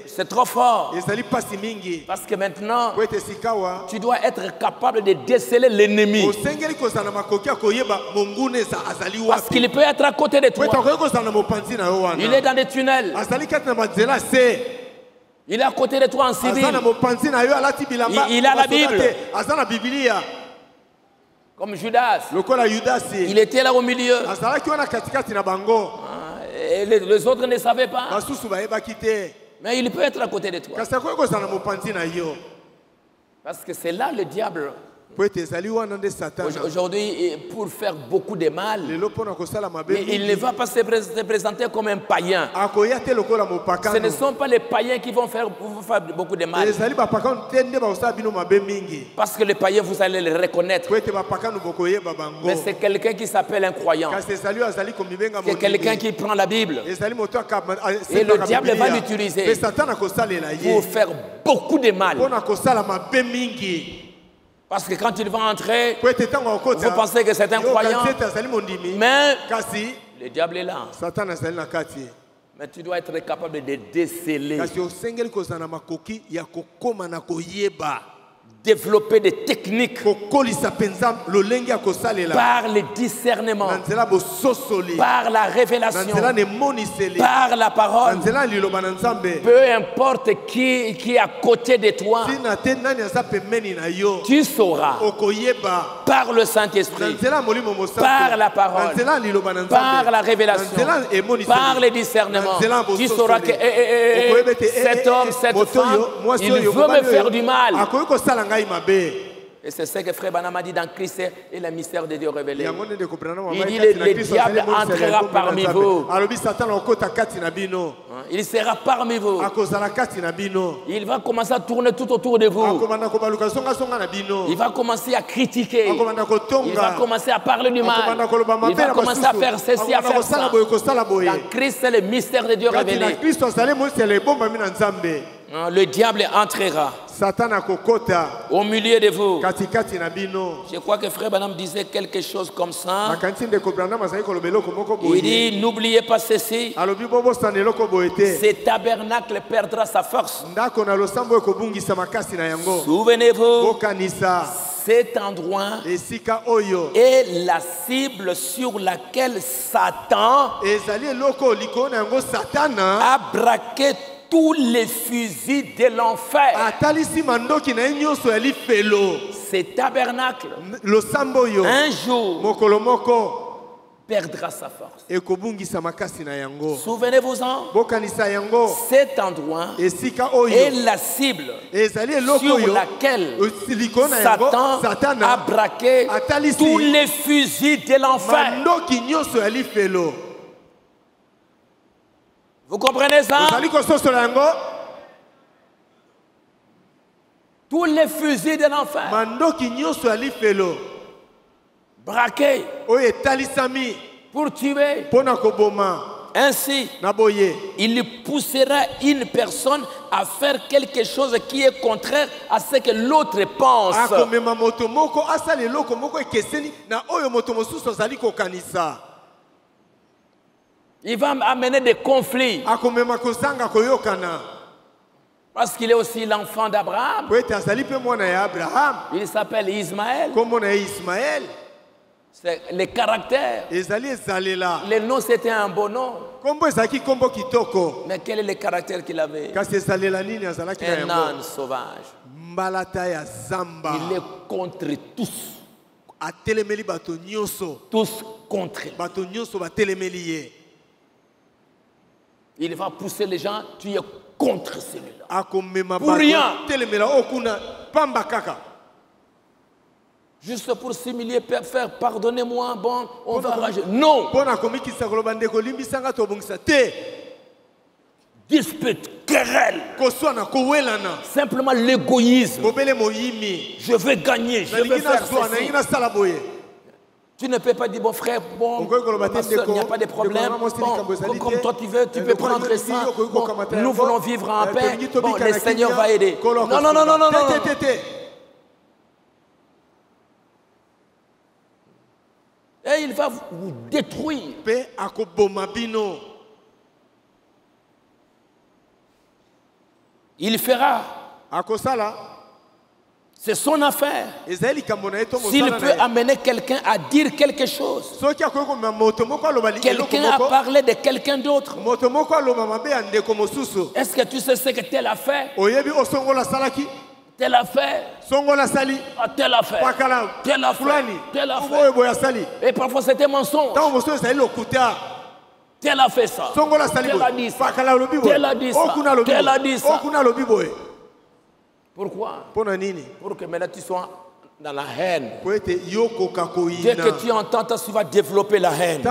C'est trop fort. Parce que maintenant, tu dois être capable de déceler l'ennemi. Parce qu'il peut être à côté de toi. Il est dans des tunnels. Il est à côté de toi en civil. Il a la Bible. Comme Judas. Il était là au milieu. Et les autres ne savaient pas. Mais il peut être à côté de toi. Parce que c'est là le diable. Aujourd'hui, pour faire beaucoup de mal, il ne va pas se présenter comme un païen. Ce ne sont pas les païens qui vont faire beaucoup de mal. Parce que les païens, vous allez les reconnaître. Mais c'est quelqu'un qui s'appelle un croyant. C'est quelqu'un qui prend la Bible. Et le diable va l'utiliser pour faire beaucoup de mal. Parce que quand il va entrer, vous pensez que c'est un croyant, mais le diable est là. Mais tu dois être capable de déceler, développer des techniques par le discernement, par la révélation, par la parole. Peu importe qui est à côté de toi, tu sauras par le Saint-Esprit, par la parole, par la révélation, par le discernement. Tu sauras que cet homme, cette femme, il veut me faire du mal. Et c'est ce que Frère Branham a dit dans Christ et le mystère de Dieu révélé. Il dit le diable entrera parmi vous. Il sera parmi vous. Il va commencer à tourner tout autour de vous. Il va commencer à critiquer. Il va commencer à parler du mal. Il va commencer à faire ceci, à faire ça. Dans Christ, c'est le mystère de Dieu révélé. Le diable entrera au milieu de vous. Je crois que Frère Branham disait quelque chose comme ça. Il dit, n'oubliez pas ceci. Ce tabernacle perdra sa force. Souvenez-vous, cet endroit est la cible sur laquelle Satan a braqué tous les fusils de l'enfer. Ce tabernacle, un jour, perdra sa force. Souvenez-vous-en, cet endroit est la cible sur laquelle Satan a braqué tous les fusils de l'enfer. Vous comprenez ça? Tous les fusils de l'enfer braqués pour tuer. Ainsi, il poussera une personne à faire quelque chose qui est contraire à ce que l'autre pense. Il va amener des conflits. Parce qu'il est aussi l'enfant d'Abraham. Il s'appelle Ismaël. C'est le caractère. Le nom, c'était un bon nom. Mais quel est le caractère qu'il avait? Un âne sauvage. Il est contre tous. Tous contre. Il va pousser les gens, tu es contre celui-là. Pour rien. Juste pour s'humilier, faire pardonnez-moi, bon, on va rager. Non. Dispute, querelle. Simplement l'égoïsme. Je veux gagner, je veux faire ceci. Tu ne peux pas dire, bon frère, bon, pasteur, il n'y a pas de problème. Bon, comme toi tu veux, tu peux prendre ça. Bon, nous voulons vivre en paix. Bon, le Seigneur va aider. Non, non, non, non, non, non. Et il va vous détruire. Il fera. C'est son affaire. S'il peut amener quelqu'un à dire quelque chose, quelqu'un a parlé de quelqu'un d'autre. Est-ce que tu sais ce que tel a fait? Tel a fait. Tel a fait. Tel a fait. Tel a fait. Et parfois c'était mensonge. Tel a fait ça. Tel a dit ça. Tel a dit ça. Tel a dit ça. Pourquoi? Pour que maintenant tu sois dans la haine. Dès que tu entends, tu vas développer la haine.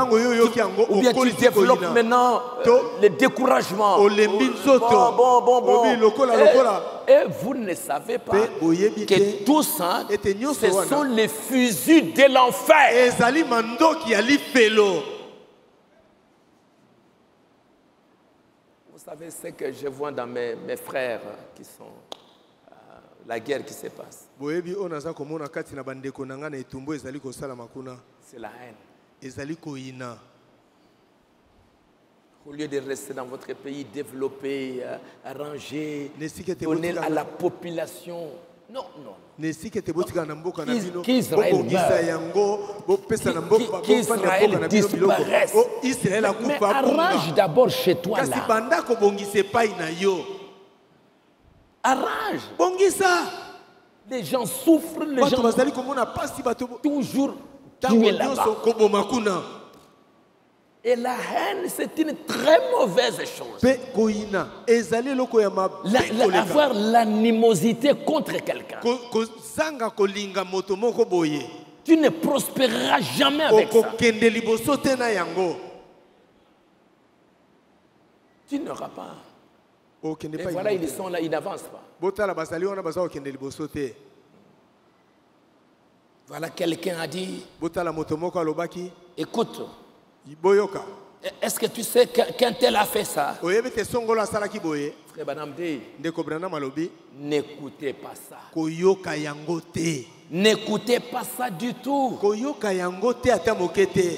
Ou bien tu développes maintenant le découragement. Et vous ne savez pas que tout ça, ce sont les fusils de l'enfer. Vous savez ce que je vois dans mes frères qui sont... la guerre qui se passe. C'est la haine. Au lieu de rester dans votre pays, développer, arranger, donner à la population. Non, non. Qu'Israël disparaisse. Mais arrange d'abord chez toi là. Arrange. Les gens souffrent, les gens toujours tués là-bas. Et la haine, c'est une très mauvaise chose. Avoir l'animosité contre quelqu'un. Tu ne prospéreras jamais avec ça. Tu n'auras pas. Et voilà, ils sont là, ils n'avancent pas. Voilà, quelqu'un a dit, écoute, est-ce que tu sais qu'un tel a fait ça? Frère Branham dit, n'écoutez pas ça. N'écoutez pas ça du tout.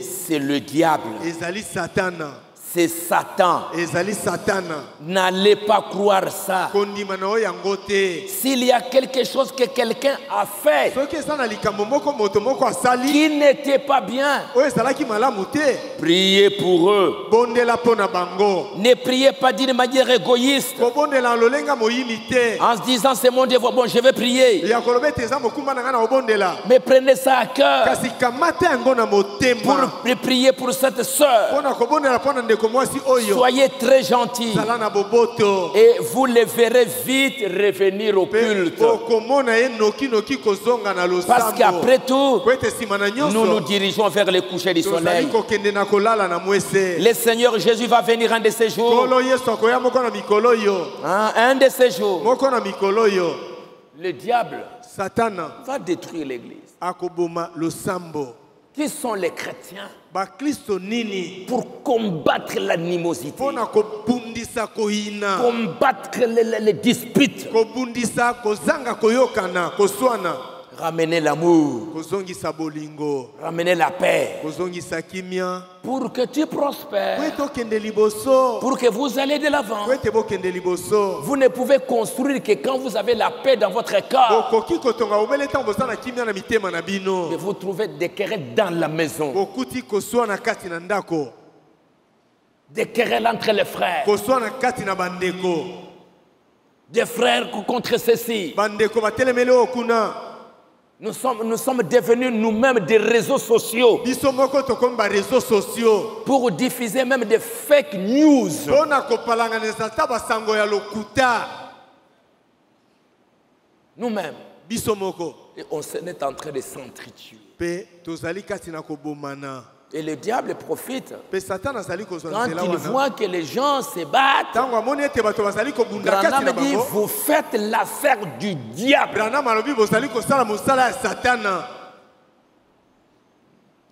C'est le diable. C'est Satan. N'allez pas croire ça. S'il y a quelque chose que quelqu'un a fait qui n'était pas bien, priez pour eux. Ne priez pas d'une manière égoïste en se disant c'est mon devoir, bon je vais prier. Mais prenez ça à cœur pour prier pour cette soeur. Soyez très gentils et vous les verrez vite revenir au culte. Parce qu'après tout, nous nous dirigeons vers le coucher du soleil. Le Seigneur Jésus va venir un de ces jours. Un de ces jours. Le diable va détruire l'église. Qui sont les chrétiens pour combattre l'animosité, combattre les disputes, ramener l'amour, ramener la paix, pour que tu prospères, pour que vous allez de l'avant. Vous ne pouvez construire que quand vous avez la paix dans votre cœur. Et vous trouvez des querelles dans la maison, des querelles entre les frères, des frères contre ceci. Nous sommes devenus nous-mêmes des réseaux sociaux pour diffuser même des fake news. Nous-mêmes. Et on est en train de s'entretuer. Et le diable profite. Quand il voit que les gens se battent, Branham dit, vous faites l'affaire du diable.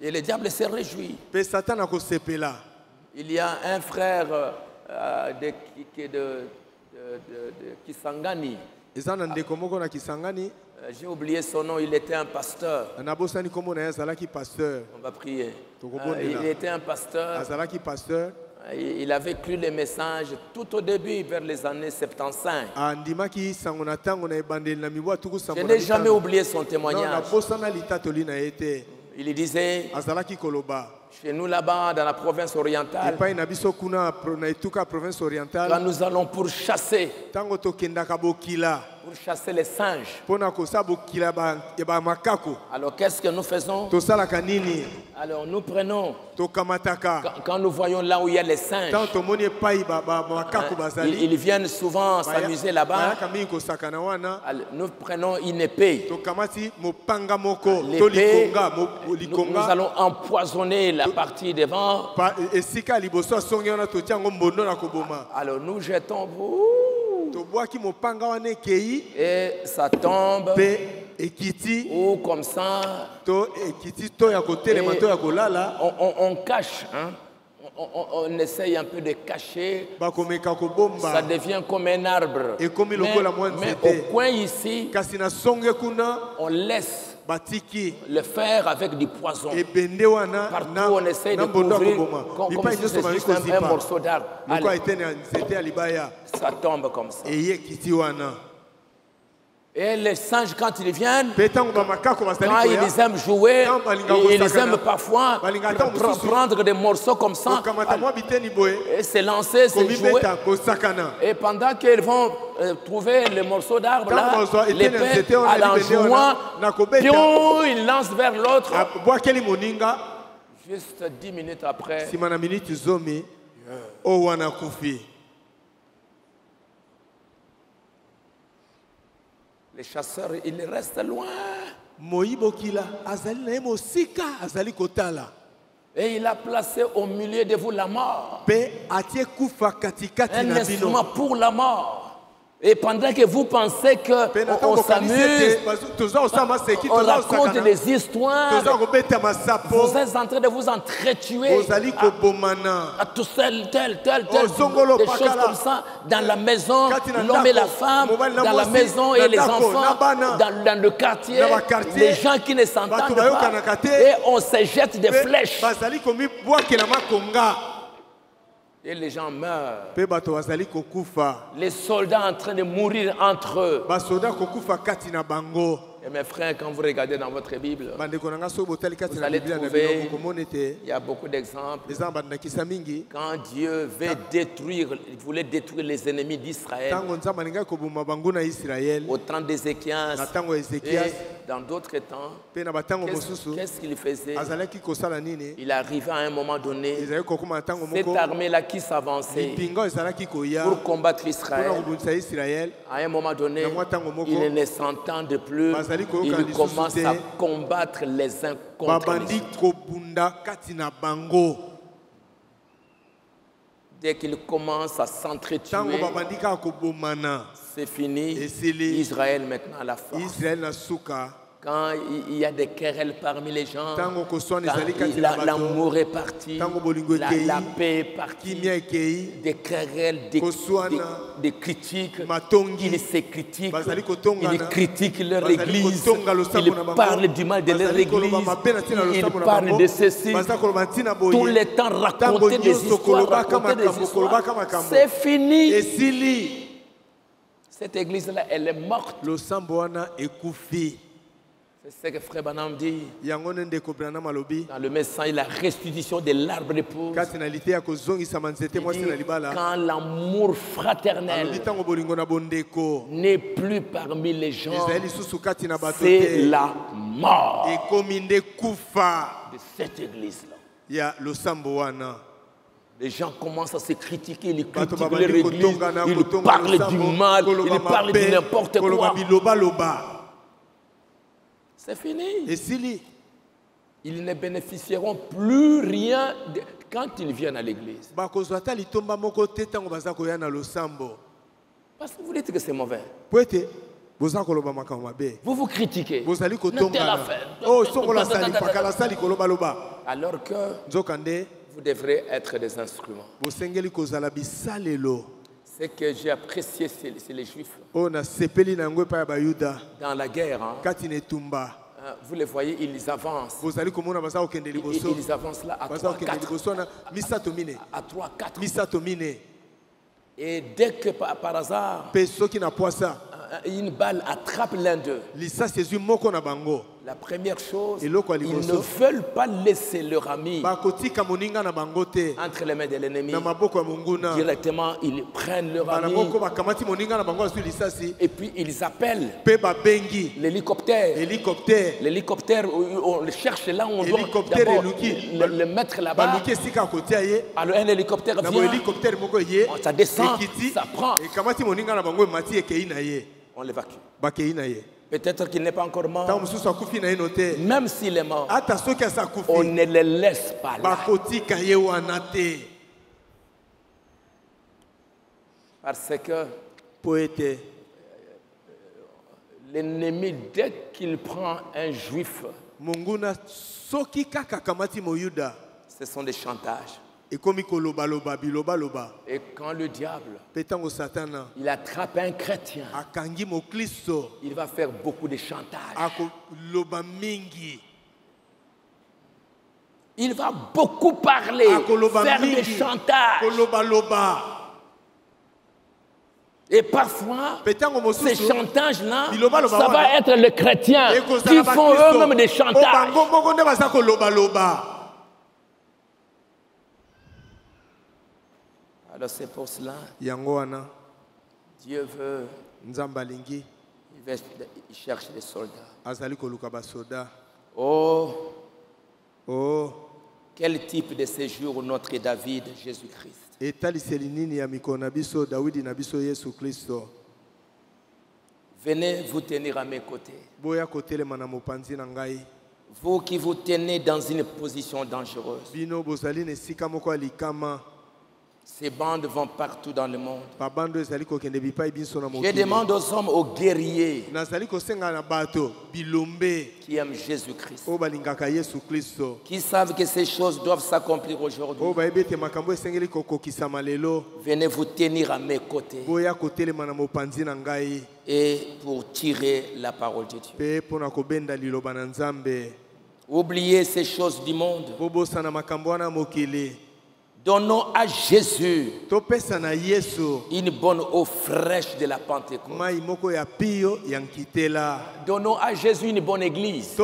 Et le diable s'est réjoui. Il y a un frère de Kisangani. J'ai oublié son nom, il était un pasteur. On va prier. Il était un pasteur. Il avait cru les messages tout au début, vers les années 75. Je n'ai jamais oublié son témoignage. Il disait, chez nous là-bas, dans la province orientale, quand nous allons pour chasser les singes. Alors qu'est-ce que nous faisons? Alors nous prenons, quand nous voyons là où il y a les singes, ils viennent souvent s'amuser là-bas. Nous prenons une épée. L'épée, nous allons empoisonner la partie devant. Alors nous jetons. Et ça tombe ou comme ça. On cache, hein? On essaye un peu de cacher. Ça devient comme un arbre. Mais au coin ici, on laisse le faire avec du poison. Partout on essaye de couvrir comme si c'était juste un morceau d'arbre. Ça tombe comme ça. Et les singes, quand ils viennent, quand ils aiment jouer, ils aiment parfois prendre des morceaux comme ça et se lancer, se jouer. Et pendant qu'ils vont trouver les morceaux d'arbre là, l'épée en jouant, ils lancent vers l'autre. Juste 10 minutes après, les chasseurs, ils restent loin. Et il a placé au milieu de vous la mort. Un instrument pour la mort. Et pendant que vous pensez qu'on s'amuse, on raconte des histoires, vous êtes en train de vous entretuer à tout seul, tel, des choses comme ça, dans la maison, l'homme et la femme, dans la maison et les enfants, dans le quartier, les gens qui ne s'entendent pas, et on se jette des flèches. Et les gens meurent. Les soldats en train de mourir entre eux. Et mes frères, quand vous regardez dans votre Bible, vous allez trouver, il y a beaucoup d'exemples. Quand Dieu veut détruire, il voulait détruire les ennemis d'Israël, au temps d'Ézéchias et dans d'autres temps, qu'est-ce qu'il faisait? Il arrivait à un moment donné, cette armée-là qui s'avançait pour combattre Israël, à un moment donné, ils ne s'entendent plus. Ils commencent à combattre les uns contre les autres. Dès qu'ils commencent à s'entretuer, c'est fini. Israël maintenant à la force. Quand il y a des querelles parmi les gens, quand l'amour est parti, la paix est partie, des querelles, des critiques, ils se critiquent, ils critiquent leur église, ils parlent du mal de leur église, ils parlent de ceci, tout le temps raconter des histoires, c'est fini. Cette église-là, elle est morte. C'est ce que Frère Branham dit dans le message, la restitution de l'arbre d'épouse. Quand l'amour fraternel n'est plus parmi les gens, c'est la mort de cette église-là. Les gens commencent à se critiquer, ils critiquent leur église, ils parlent du mal, ils parlent de n'importe quoi. C'est fini. Ils ne bénéficieront plus rien quand ils viennent à l'église. Parce que vous dites que c'est mauvais. Vous vous critiquez. Alors que vous devrez être des instruments. Ce que j'ai apprécié, c'est les Juifs. Dans la guerre, vous les voyez, ils avancent. Ils avancent là à 3-4. Et dès que par hasard, une balle attrape l'un d'eux, la première chose, ils ne veulent pas laisser leur ami entre les mains de l'ennemi. Directement, ils prennent leur ami et puis ils appellent l'hélicoptère. L'hélicoptère, on le cherche là, on doit d'abord le mettre là-bas. Alors un hélicoptère vient, ça descend, ça prend. On l'évacue. Peut-être qu'il n'est pas encore mort. Même s'il est mort, on ne le laisse pas là. Parce que l'ennemi, dès qu'il prend un juif, ce sont des chantages. Et quand le diable il attrape un chrétien, il va faire beaucoup de chantage. Il va beaucoup parler, faire des chantages. Et parfois, ces chantages-là, ça va être les chrétiens qui font eux-mêmes des chantages. Alors c'est pour cela, Dieu veut, il cherche des soldats. Oh, quel type de séjour notre David, Jésus-Christ. Venez vous tenir à mes côtés. Vous qui vous tenez dans une position dangereuse. Ces bandes vont partout dans le monde. Je demande aux hommes, aux guerriers qui aiment Jésus-Christ, qui savent que ces choses doivent s'accomplir aujourd'hui. Venez vous tenir à mes côtés et pour tirer la parole de Dieu. Oubliez ces choses du monde. Donnons à Jésus une bonne eau fraîche de la Pentecôte. Donnons à Jésus une bonne église.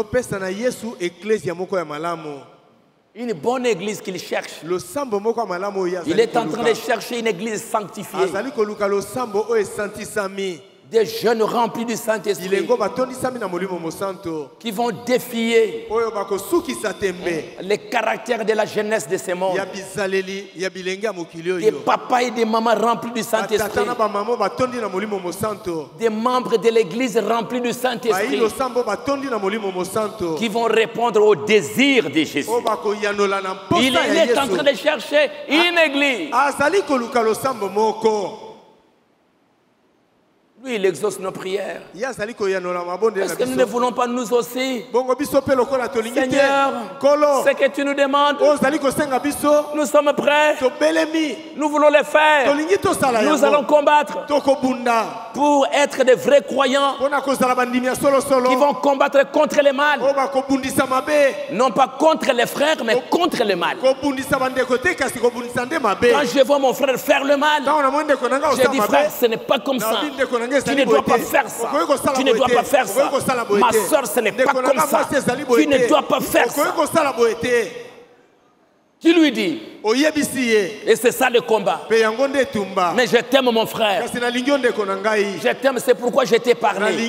Une bonne église qu'il cherche. Il est en train de chercher une église sanctifiée. Des jeunes remplis du Saint-Esprit qui vont défier les caractères de la jeunesse de ce monde. Des papas et des mamans remplis du Saint-Esprit. Des membres de l'église remplis du Saint-Esprit qui vont répondre au désir de Jésus. Il est en train de chercher une église. Lui, il exauce nos prières. Est-ce que nous ne voulons pas nous aussi? Seigneur, ce que tu nous demandes, nous sommes prêts. Nous voulons le faire. Nous allons combattre pour être des vrais croyants qui vont combattre contre le mal. Non pas contre les frères, mais contre le mal. Quand je vois mon frère faire le mal, je dis frère, ce n'est pas comme ça. Tu ne dois pas faire ça. Tu ne dois pas faire ça. Ma soeur, ce n'est pas comme ça. Tu ne dois pas faire ça. Tu lui dis. Et c'est ça le combat. Mais je t'aime mon frère. Je t'aime, c'est pourquoi je t'ai parlé.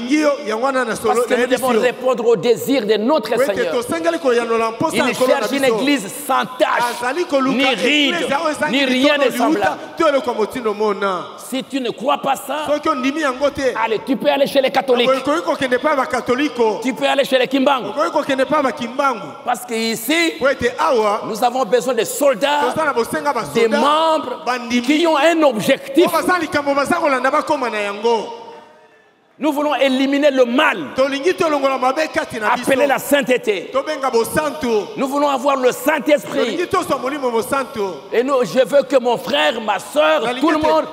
Parce que nous devons répondre aux désirs de notre Seigneur. Il cherche une église sans tache, ni ride, ni rien de semblable. Si tu ne crois pas ça, allez, tu peux aller chez les catholiques. Tu peux aller chez les Kimbangu. Parce qu'ici, nous avons besoin de soldats, des membres qui ont un objectif. Nous voulons éliminer le mal. Appeler la sainteté. Nous voulons avoir le Saint-Esprit. Et je veux que mon frère, ma soeur, tout le monde,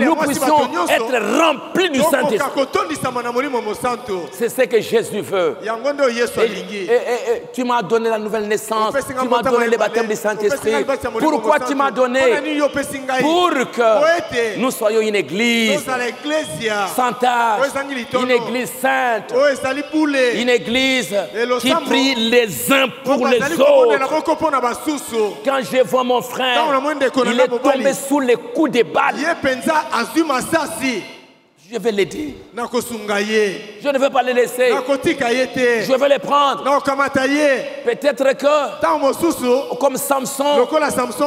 nous puissions être remplis du Saint-Esprit. C'est ce que Jésus veut. Et tu m'as donné la nouvelle naissance. Tu m'as donné le baptême du Saint-Esprit. Pourquoi tu m'as donné? Pour que nous soyons une église sans tâche. Une église sainte, une église qui prie les uns pour les autres. Quand je vois mon frère, il est tombé sous les coups de balles. Je vais l'aider. Je ne veux pas le laisser. Je vais le prendre. Peut-être que, comme Samson,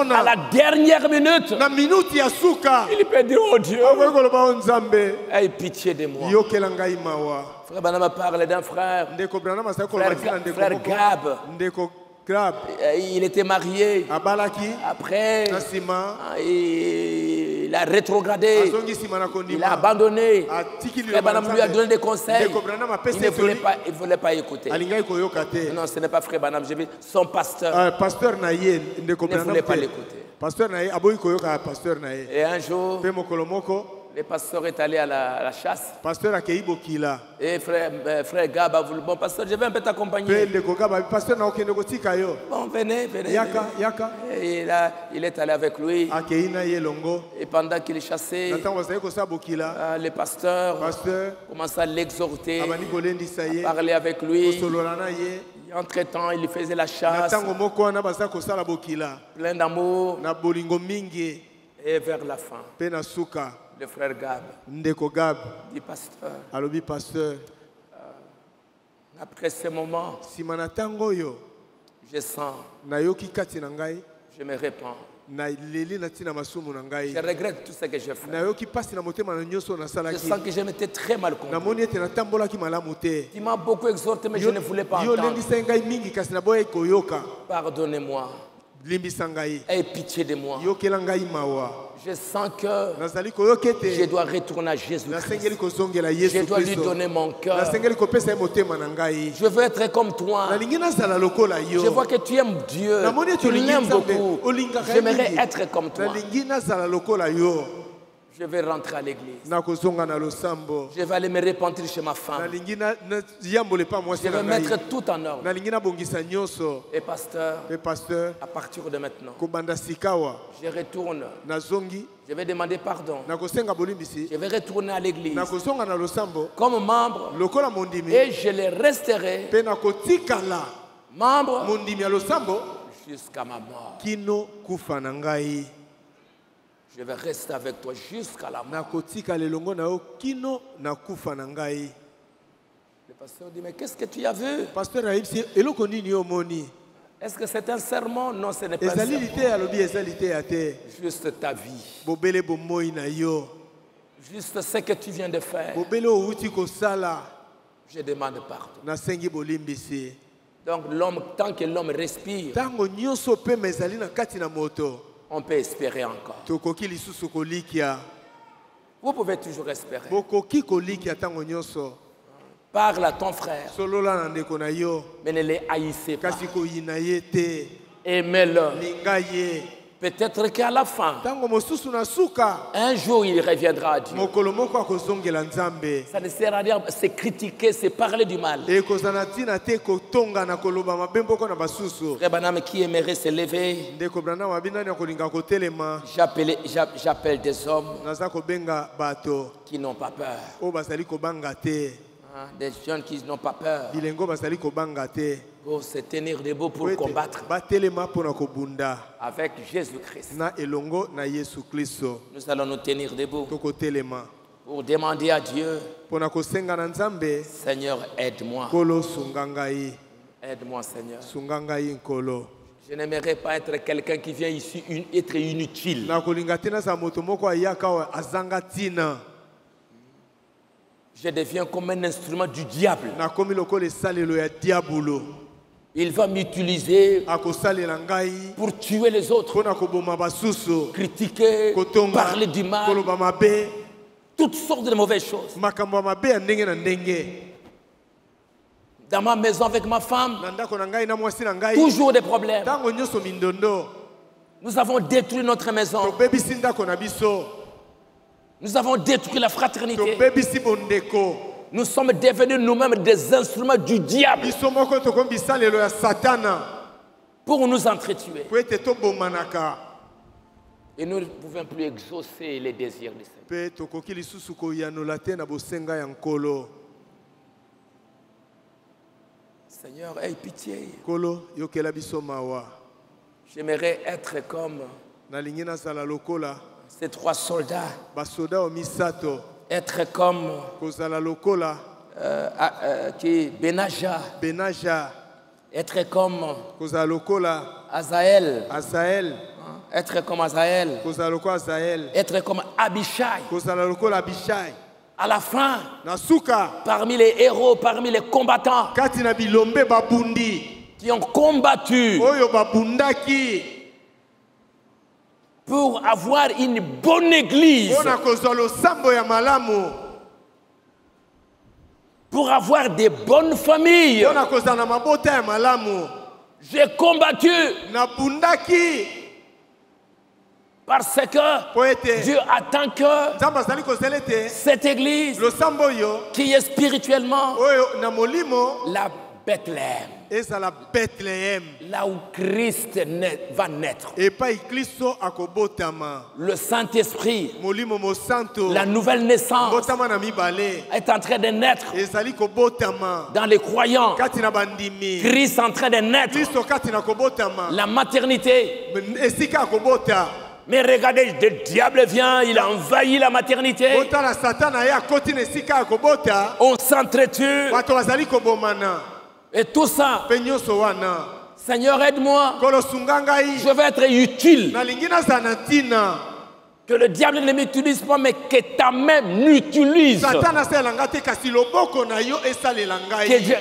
à la dernière minute, il peut dire, oh Dieu, aie pitié de moi. Frère Branham parlait d'un frère, frère Gab. Il était marié. Après, il a rétrogradé. Il a abandonné. Frère Branham lui a donné des conseils. Il ne voulait pas écouter. Non, ce n'est pas Frère Branham. J'ai vu son pasteur. Il ne voulait pas l'écouter. Et un jour, le pasteur est allé à la chasse. Et frère Gab a voulu, bon pasteur, je vais un peu t'accompagner. Bon, venez. Et là, il est allé avec lui. Et pendant qu'il chassait, le pasteur commença à l'exhorter, à parler avec lui. Entre-temps, il faisait la chasse, plein d'amour. Et vers la fin, le frère Gab dit pasteur, après ce moment, je sens, je me répands. Je regrette tout ce que j'ai fait. Je sens que je m'étais très mal conduit. Il m'a beaucoup exhorté, mais je ne voulais pas entendre. Pardonnez-moi. Aie pitié de moi. Je sens que je dois retourner à Jésus-Christ. Je dois lui donner mon cœur. Je veux être comme toi. Je vois que tu aimes Dieu. Tu l'aimes beaucoup. J'aimerais être comme toi. Je vais rentrer à l'église. Je vais aller me repentir chez ma femme. Je vais mettre tout en ordre. Et pasteur, à partir de maintenant, je retourne. Je vais demander pardon. Je vais retourner à l'église comme membre. Et je le resterai membre jusqu'à ma mort. Je vais rester avec toi jusqu'à la mort. Le pasteur dit, mais qu'est-ce que tu as vu? Est-ce que c'est un sermon? Non, ce n'est pas un sermon. Juste ta vie. Juste ce que tu viens de faire. Je demande pardon. Donc l'homme, tant que l'homme respire, on peut espérer encore. Vous pouvez toujours espérer. Parle à ton frère, mais ne le haïssez pas. Aimez-le. Peut-être qu'à la fin, un jour il reviendra à Dieu. Ça ne sert à rien de se critiquer, se parler du mal. Frère Branham qui aimerait se lever, j'appelle des hommes qui n'ont pas peur. Des jeunes qui n'ont pas peur. Pour se tenir debout pour combattre avec Jésus-Christ. Nous allons nous tenir debout pour demander à Dieu, Seigneur, aide-moi. Aide-moi, Seigneur. Je n'aimerais pas être quelqu'un qui vient ici être inutile. Je deviens comme un instrument du diable. Il va m'utiliser pour tuer les autres, critiquer, parler du mal. toutes sortes de mauvaises choses. Dans ma maison avec ma femme, toujours des problèmes. Nous avons détruit notre maison. Nous avons détruit la fraternité. Nous sommes devenus nous-mêmes des instruments du diable pour nous entretuer. Et nous ne pouvons plus exaucer les désirs du Seigneur. Seigneur, aie pitié. J'aimerais être comme ces 3 soldats. Être comme Benaja. Être comme Azaël. Être comme Azaël. Être comme Abishai. À la fin, parmi les héros, parmi les combattants qui ont combattu pour avoir une bonne église, pour avoir des bonnes familles, j'ai combattu parce que Dieu attend que cette église qui est spirituellement la Bethléem, là où Christ va naître. Le Saint-Esprit, la nouvelle naissance est en train de naître dans les croyants. Christ est en train de naître. La maternité. Mais regardez, le diable vient, il a envahi la maternité. On s'entretue. Et tout ça, Seigneur, aide-moi. Je vais être utile. Que le diable ne m'utilise pas, mais que ta main m'utilise. Que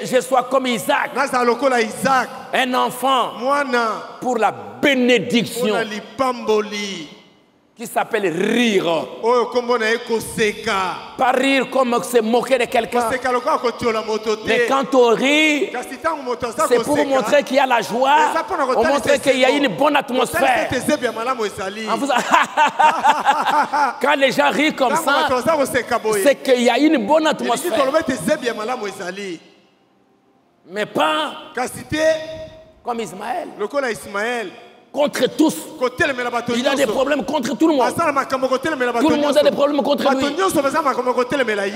je sois comme Isaac. Un enfant pour la bénédiction. Qui s'appelle rire. Pas rire comme se moquer de quelqu'un. Mais quand on rit, c'est pour montrer qu'il y a la joie, on montre qu'il y a une bonne atmosphère. Quand les gens rient comme ça, c'est qu'il y a une bonne atmosphère. Mais pas comme Ismaël. Contre tous. Il a des problèmes contre tout le monde. Tout le monde a des problèmes contre lui.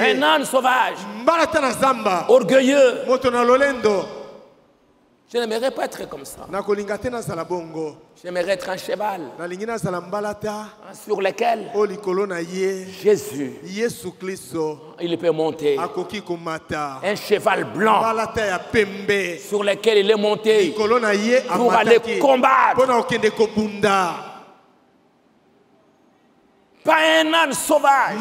Un âne sauvage. Orgueilleux. Je n'aimerais pas être comme ça. J'aimerais être un cheval sur lequel Jésus, il peut monter. Un cheval blanc sur lequel il est monté pour aller combattre. Pas un âne sauvage.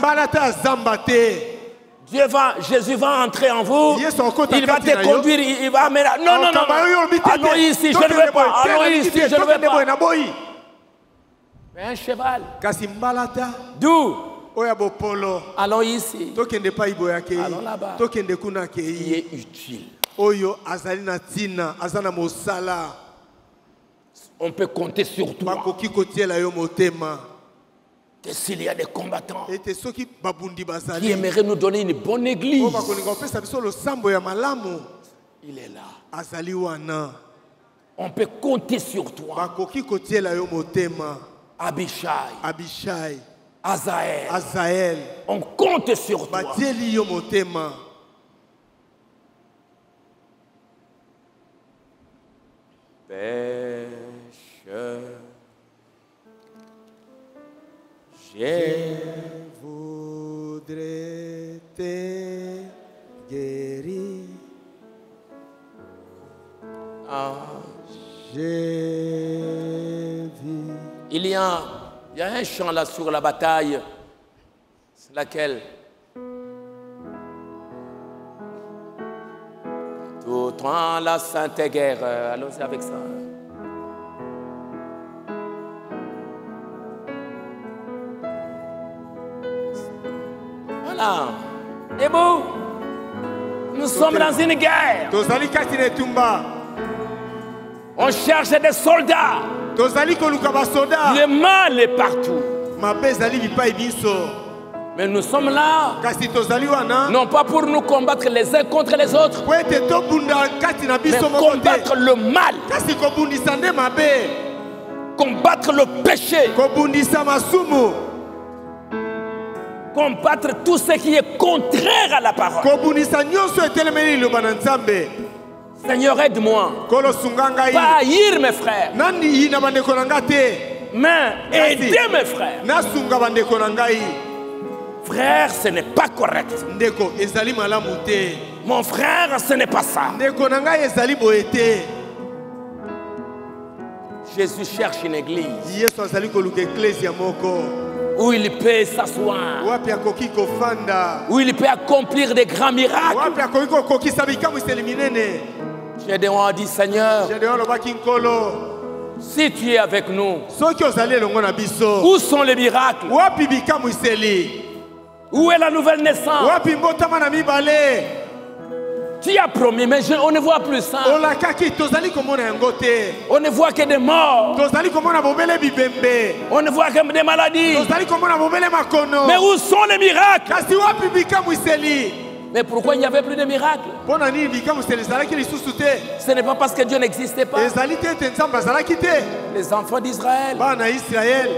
Jésus va entrer en vous, il va te conduire, il va amener... Non, allons ici, je ne veux pas, allons ici, je ne veux pas. Mais un cheval, d'où? Allons ici, allons là-bas, qui est utile. On peut compter sur toi. Que s'il y a des combattants qui aimeraient nous donner une bonne église, il est là. On peut compter sur toi. Abishai, Azaël, on compte sur toi. Pêche. Je voudrais te guérir. Il y a un chant là sur la bataille. C'est laquelle? Tout en la sainte guerre. Allons-y avec ça. Voilà. Debout. Nous sommes dans une guerre. On cherche des soldats. Le mal est partout. Mais nous sommes là, non pas pour nous combattre les uns contre les autres, mais combattre le mal, combattre le péché, combattre tout ce qui est contraire à la parole. Seigneur, aide-moi. Pas haïr mes frères, mais aider mes frères. Frère, ce n'est pas correct. Mon frère, ce n'est pas ça. Jésus cherche une église où il peut s'asseoir, où il peut accomplir des grands miracles. Gédéon a dit, Seigneur, si tu es avec nous, où sont les miracles? Où est la nouvelle naissance? Tu as promis, mais on ne voit plus ça. On ne voit que des morts. On ne voit que des maladies. Mais où sont les miracles? Mais pourquoi il n'y avait plus de miracles? Ce n'est pas parce que Dieu n'existait pas. Les enfants d'Israël,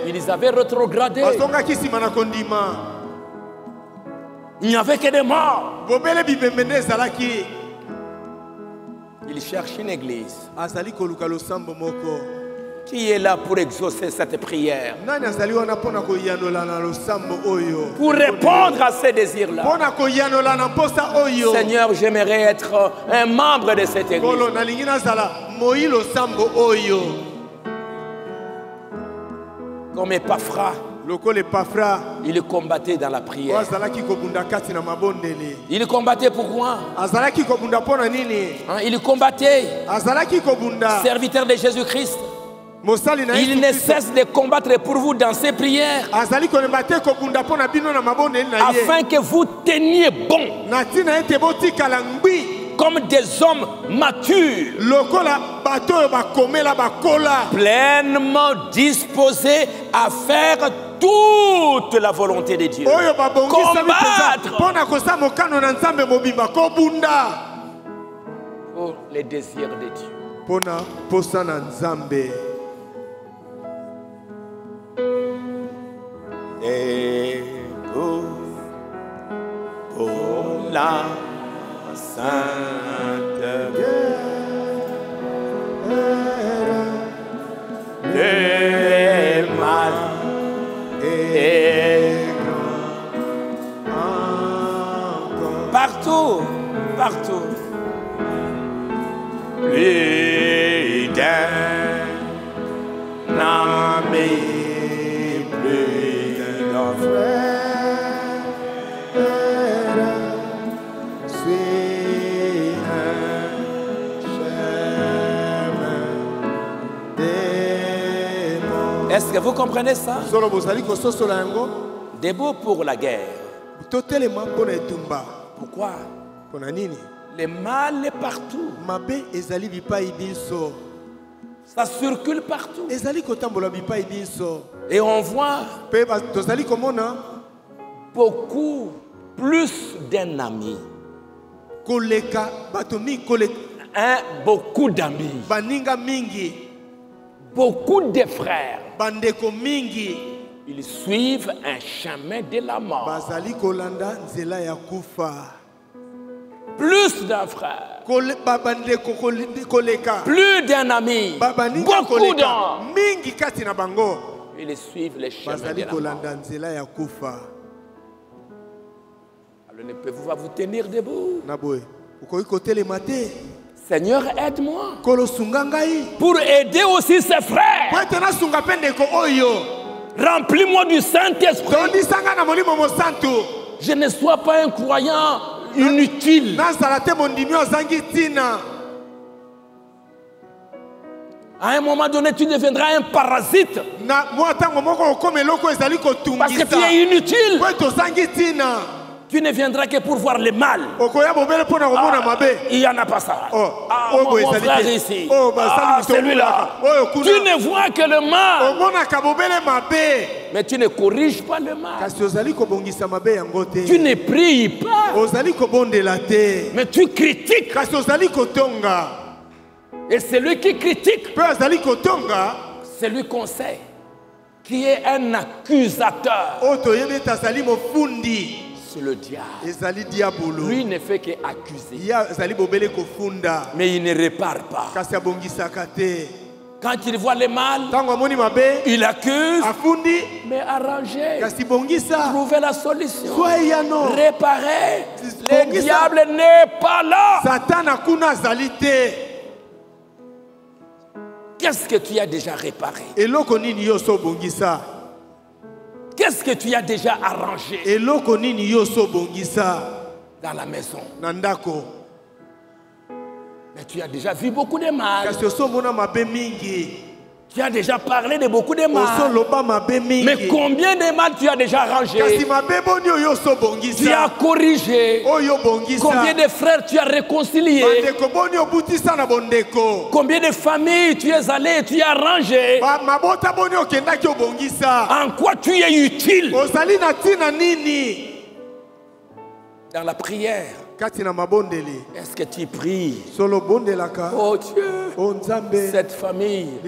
ils avaient rétrogradé. Il n'y avait que des morts. Il cherche une église qui est là pour exaucer cette prière, pour répondre à ces désirs-là. Seigneur, j'aimerais être un membre de cette église. Comme Epaphras, il combattait dans la prière. Il combattait pourquoi? Il combattait, serviteur de Jésus-Christ. Il ne cesse de combattre pour vous dans ses prières, afin que vous teniez bon comme des hommes matures, pleinement disposés à faire toute la volonté de Dieu. Combattre pour les désirs de Dieu. Et pour la sainte le mal est partout, partout. Plus d'un ami, plus d'un frère, suis un chemin des monts. Est-ce que vous comprenez ça? Debout pour la guerre. Pourquoi? Le mal est partout. Ça circule partout. Et on voit beaucoup plus d'un ami. Beaucoup d'amis. Beaucoup de frères. Ils suivent un chemin de la mort. Plus d'un frère, plus d'un ami, beaucoup d'hommes, ils suivent les chemins de la mort. Alors ne pouvez-vous pas vous tenir debout? Seigneur, aide-moi pour aider aussi ses frères. Remplis-moi du Saint-Esprit. Je ne sois pas un croyant inutile. À un moment donné, tu deviendras un parasite. Parce que tu es inutile. Tu Tu ne viendras que pour voir le mal. Il n'y en a pas ça. Mon frère ici. Celui-là. Tu ne vois que le mal. Mais tu ne corriges pas le mal. Tu ne pries pas. Mais tu critiques. Et celui qui critique, c'est lui conseil, qui est un accusateur. C'est le diable. Lui ne fait qu'accuser. Mais il ne répare pas. Quand il voit le mal, il accuse, mais arranger, trouver la solution, réparer. Le diable n'est pas là. Qu'est-ce que tu as déjà réparé? Qu'est-ce que tu as déjà arrangé dans la maison? Mais tu as déjà vu beaucoup de mal. Tu as déjà parlé de beaucoup de mal. Mais combien de mal tu as déjà arrangé? Tu as corrigé. Combien de frères tu as réconcilié? Combien de familles tu es allé, tu as arrangé? En quoi tu es utile? Dans la prière. Est-ce que tu pries? Oh Dieu, cette famille,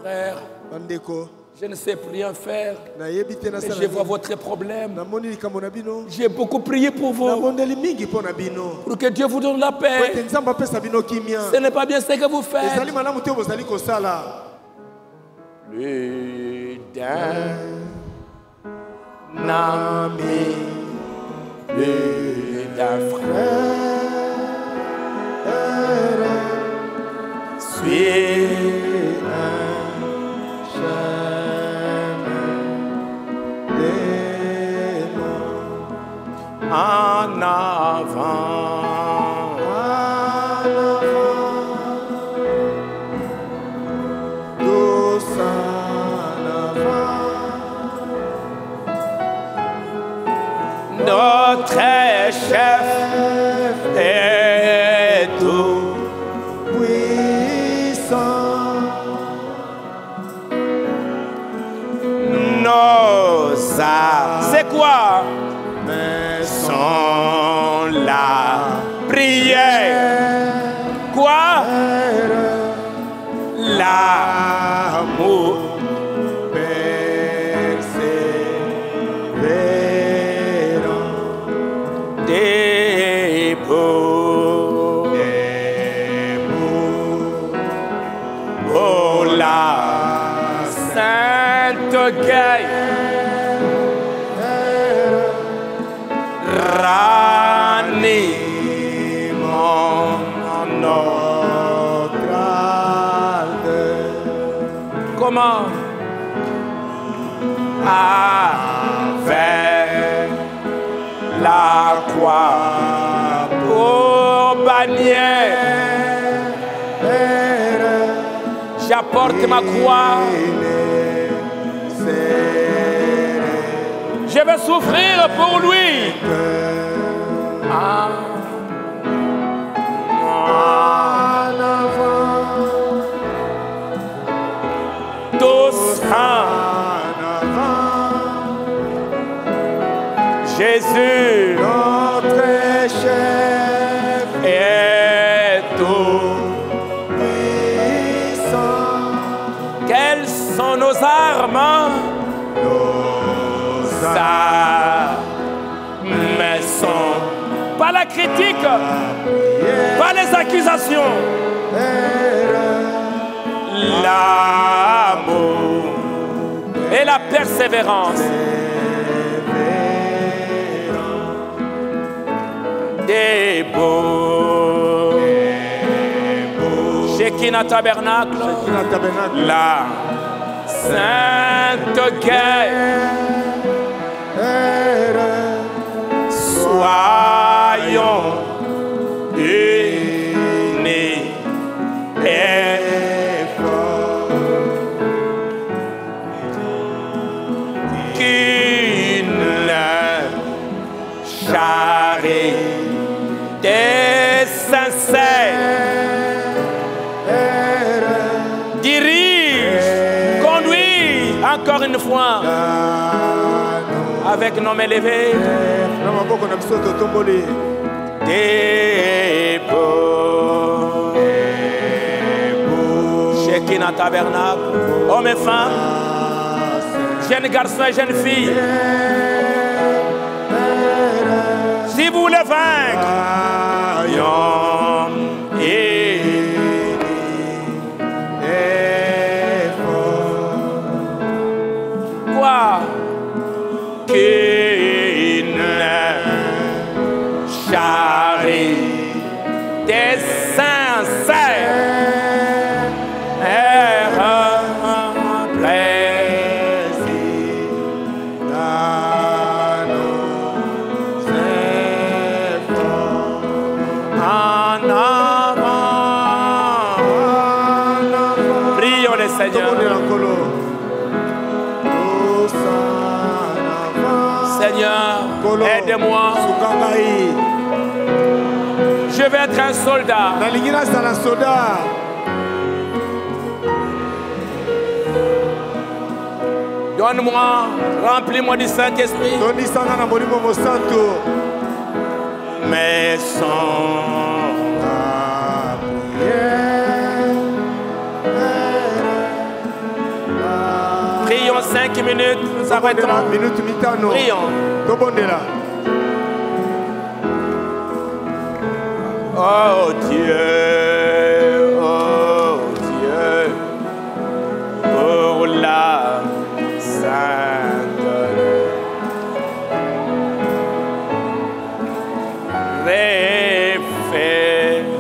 frère, je ne sais plus rien faire, mais je vois votre problème. J'ai beaucoup prié pour vous, pour que Dieu vous donne la paix. Ce n'est pas bien ce que vous faites. Plus d'un ami, plus d'un frère, suis un chemin d'aimant en avant, tous en avant. Notre chef est tout puissant. Nos armes, c'est quoi? Sont la prière. Quoi? L'amour. Oh la Sainte Guerre, ranimons notre âme. Comment? Avec la croix pour bannière, j'apporte ma croix. Je vais souffrir pour lui. Tous en Jésus, notre chef, est tout puissant. Quelles sont nos armes? Nos armes sont pas la critique, pas les accusations, l'amour et la persévérance. Des beaux Shekinah Tabernacle, la Sainte Guerre, soyons unis et forts, qu'une Encore une fois, avec nos mains levées, debout, Shekinah Tabernacle, hommes et femmes, jeunes garçons et jeunes filles, si vous voulez vaincre, quoi qu'une charité sincère et plaisir dans nos efforts en avant. Prions le Seigneur. Seigneur, aide-moi. Je vais être un soldat. Donne-moi, remplis-moi du Saint-Esprit. Mais sans prions 5 minutes, nous arrêtons. Prions. Oh Dieu, pour la sainte refais-nous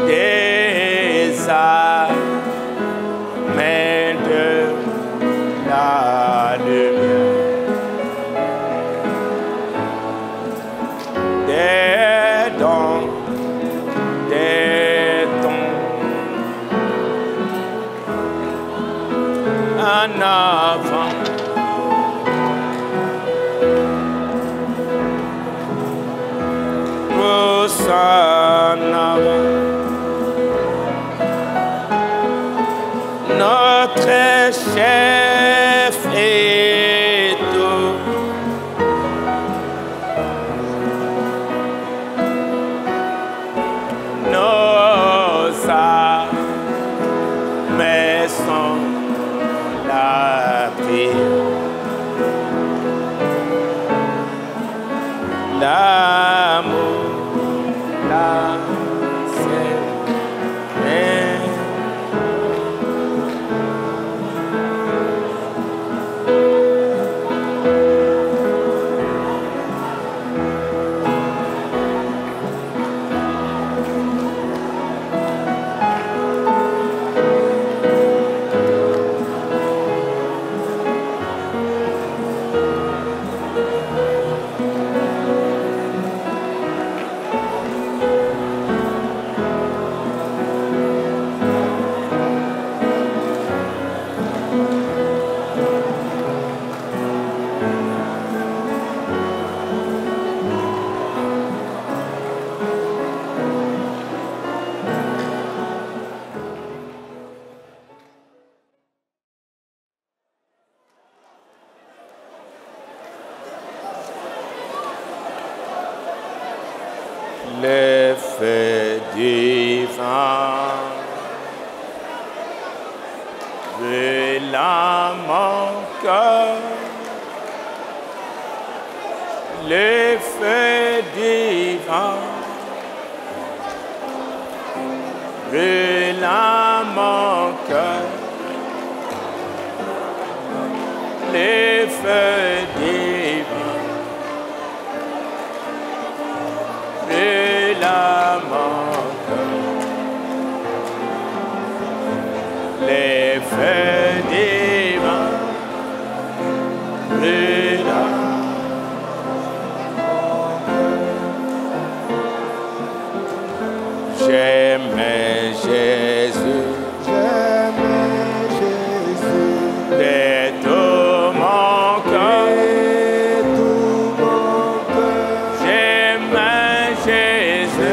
des mains de la lumière, des dons, en avant. Pousse en avant. Notre chef est tout. Nos âmes sont la prière. L'amour, la le feu divin brûle à mon cœur, le feu divin brûle à mon cœur, le feu divin brûle à mon cœur, le feu divin brûle à mon cœur. J'aime Jésus, de tout mon cœur, j'aime Jésus.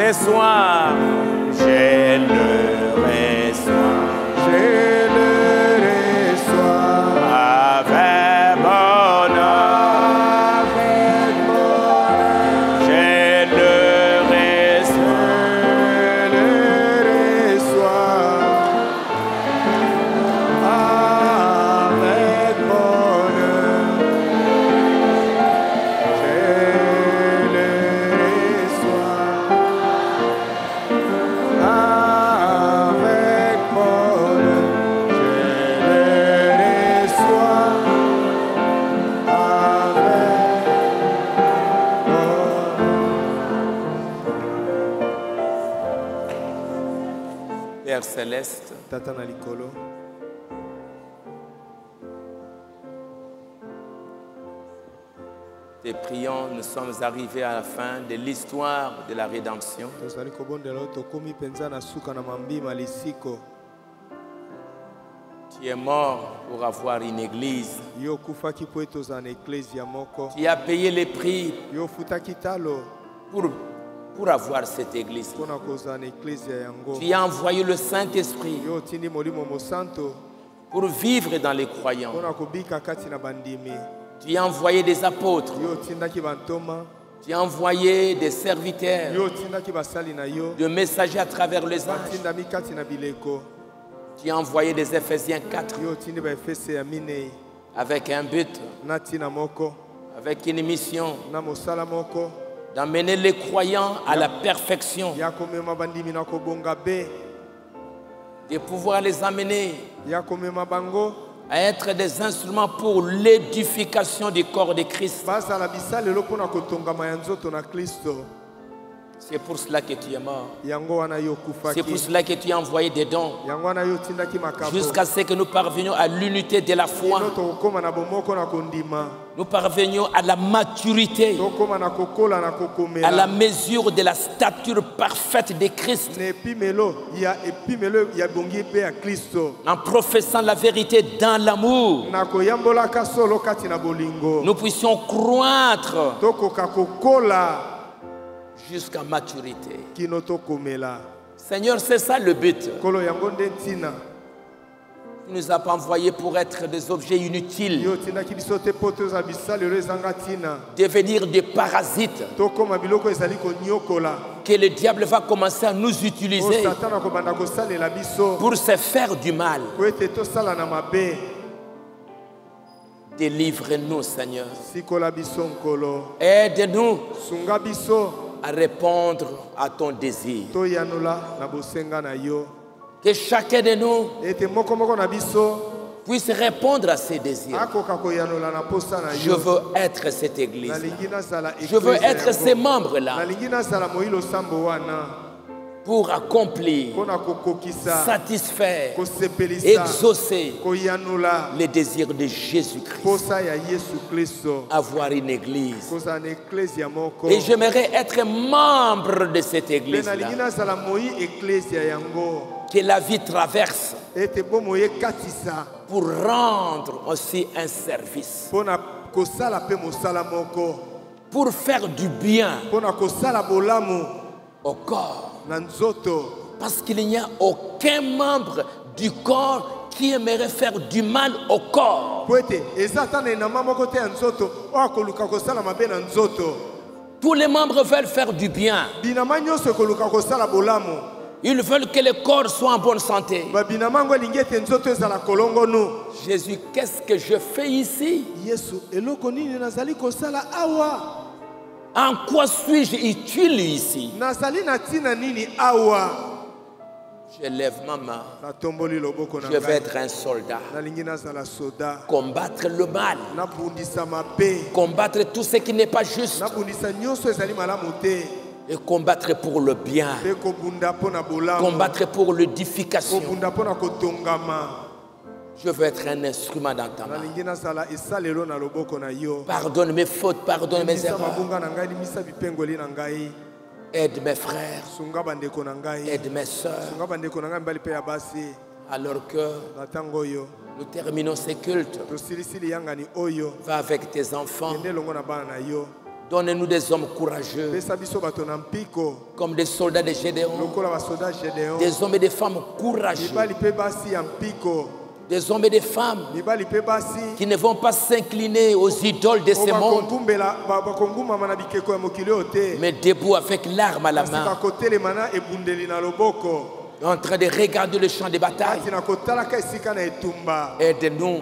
Ce soir, je le reçois. Je le reçois. Avec bonheur. Avec bonheur. Je le reçois. Je le reçois. Avec bonheur. Je le reçois. Avec bonheur. Je le reçois. Avec bonheur. Père Céleste, Tata na likolo. te prions, nous sommes arrivés à la fin de l'histoire de la rédemption. Tozali kobondela yo tokomi penza na suka na mambima lisiko. Tu es mort pour avoir une église. Yo kufaki po etoza na eklezia moko. Tu as payé les prix Yo futaki talo pour avoir cette église. mpona kozala na eklezia yango. Tu as envoyé le Saint-Esprit Yo otindi molimo mosanto pour vivre dans les croyants. mpona kobika kati na bandimi. Tu as envoyé des apôtres. Yo otindaki bantoma. Tu as envoyé des serviteurs, Yo otindaki basali na yo. des messagers à travers les âges. Batindami kati na bileko. Tu as envoyé des Éphésiens 4 Yo otindi baefese ya minei avec un but, na ntina moko avec une mission, na mosala moko d'amener les croyants à la perfection, ya komema bandimi na kobonga be, de pouvoir les amener ya komema bango à être des instruments pour l'édification du corps de Christ. bazala bisalelo mpona kotongama ya nzoto na Kristo. C'est pour cela que tu es mort. Yango wana yo C'est pour kufaki. cela que tu as envoyé des dons, Yango wana yo tindaki makambo. jusqu'à ce que nous parvenions à l'unité de la foi. Kino tokokoma na bomoko na kondima. Nous parvenions à la maturité, Tokoma na kokola na à la kokomela. mesure de la stature parfaite de Christ, Na epimelo ya bongi pe ya Kristo. en professant la vérité dans l'amour. Na koyambolaka solo kati na bolingo. Nous puissions croître Tokoka kokola jusqu'à maturité. kino tokomela. Seigneur, c'est ça le but. Kolo yango nde ntina. Tu ne nous as pas envoyés pour être des objets inutiles, Yo tindaki biso te po tozala bisalelo ezanga ntina. devenir des parasites, Tokoma biloko ezali konyokola. que le diable va commencer à nous O utiliser Satana kobanda kosalela biso. pour se faire du mal. Po ete tosala na mabe. Délivre-nous, Seigneur. Sikola biso nkolo. Aide-nous Sunga biso. à répondre à ton désir. Toyanola na bosenga na yo. Que chacun de nous Ete moko moko na biso. puisse répondre à ses désirs. Akoka koyanola na posa na Je yo. veux être cette église. Nalingi nazala Je veux eklezia être yango. ces membres-là Nalingi nazala moilo sambo wana. pour accomplir, Mpona kokokisa. satisfaire, Kosepelisa. exaucer Koyanola. les désirs de Jésus-Christ. Posa ya Yesu Kristo. Avoir une église. Kozala na eklezia moko. Et j'aimerais être membre de cette Pe nalingi église-là. nazala moi eklezia yango. Que la vie traverse Ete bomoye katisa. pour rendre aussi un service. Mpona kosala pe mosala moko. Pour faire du bien Mpona kosala bolamu au corps. na nzoto. Parce qu'il n'y a aucun membre du corps qui aimerait faire du mal au corps. Po ete eza ata na enama moko te ya nzoto oyo akoluka kosala mabe na nzoto. Tous les membres veulent faire du bien. Binama nyonso ekoluka kosala bolamu. Ils veulent que le corps soit en bonne santé. Babinama yango elingi ete nzoto ezala kolongonu. Jésus, qu'est-ce que je fais ici? Yesu eloko nini nazali kosala awa? En quoi suis-je utile ici? Nazali na ntina nini awa? Je lève ma main. Natomboli loboko na Je vais ngai. être un soldat. Nalingi nazala soda. Combattre le mal. Nabundisa mabe. Combattre tout ce qui n'est pas juste. Nabundisa nyonso ezali malamu te. Et combattre pour le bien. Pe kobunda mpona bolamu. Combattre pour l'édification. Kobunda mpona kotongama. Je veux être un instrument dans ta main. Nalingi nazala esalelo na loboko na yo. Pardonne mes fautes, pardonne mes Limisa erreurs. mabunga na ngai, limisa bipengoli na ngai. Aide mes frères, Sunga bandeko na ngai. aide mes sœurs. Sunga bandeko na ngai mibali mpe ya basi. Alors que Na ntango oyo nous terminons ces cultes, tosilisili yangani oyo va avec tes enfants kende elongo na bana na yo. Donne-nous des hommes courageux, comme des soldats de Gédéon, des hommes et des femmes courageux, des hommes et des femmes qui ne vont pas s'incliner aux idoles de ce monde, mais debout avec l'arme à la main, en train de regarder le champ de bataille. Aide-nous,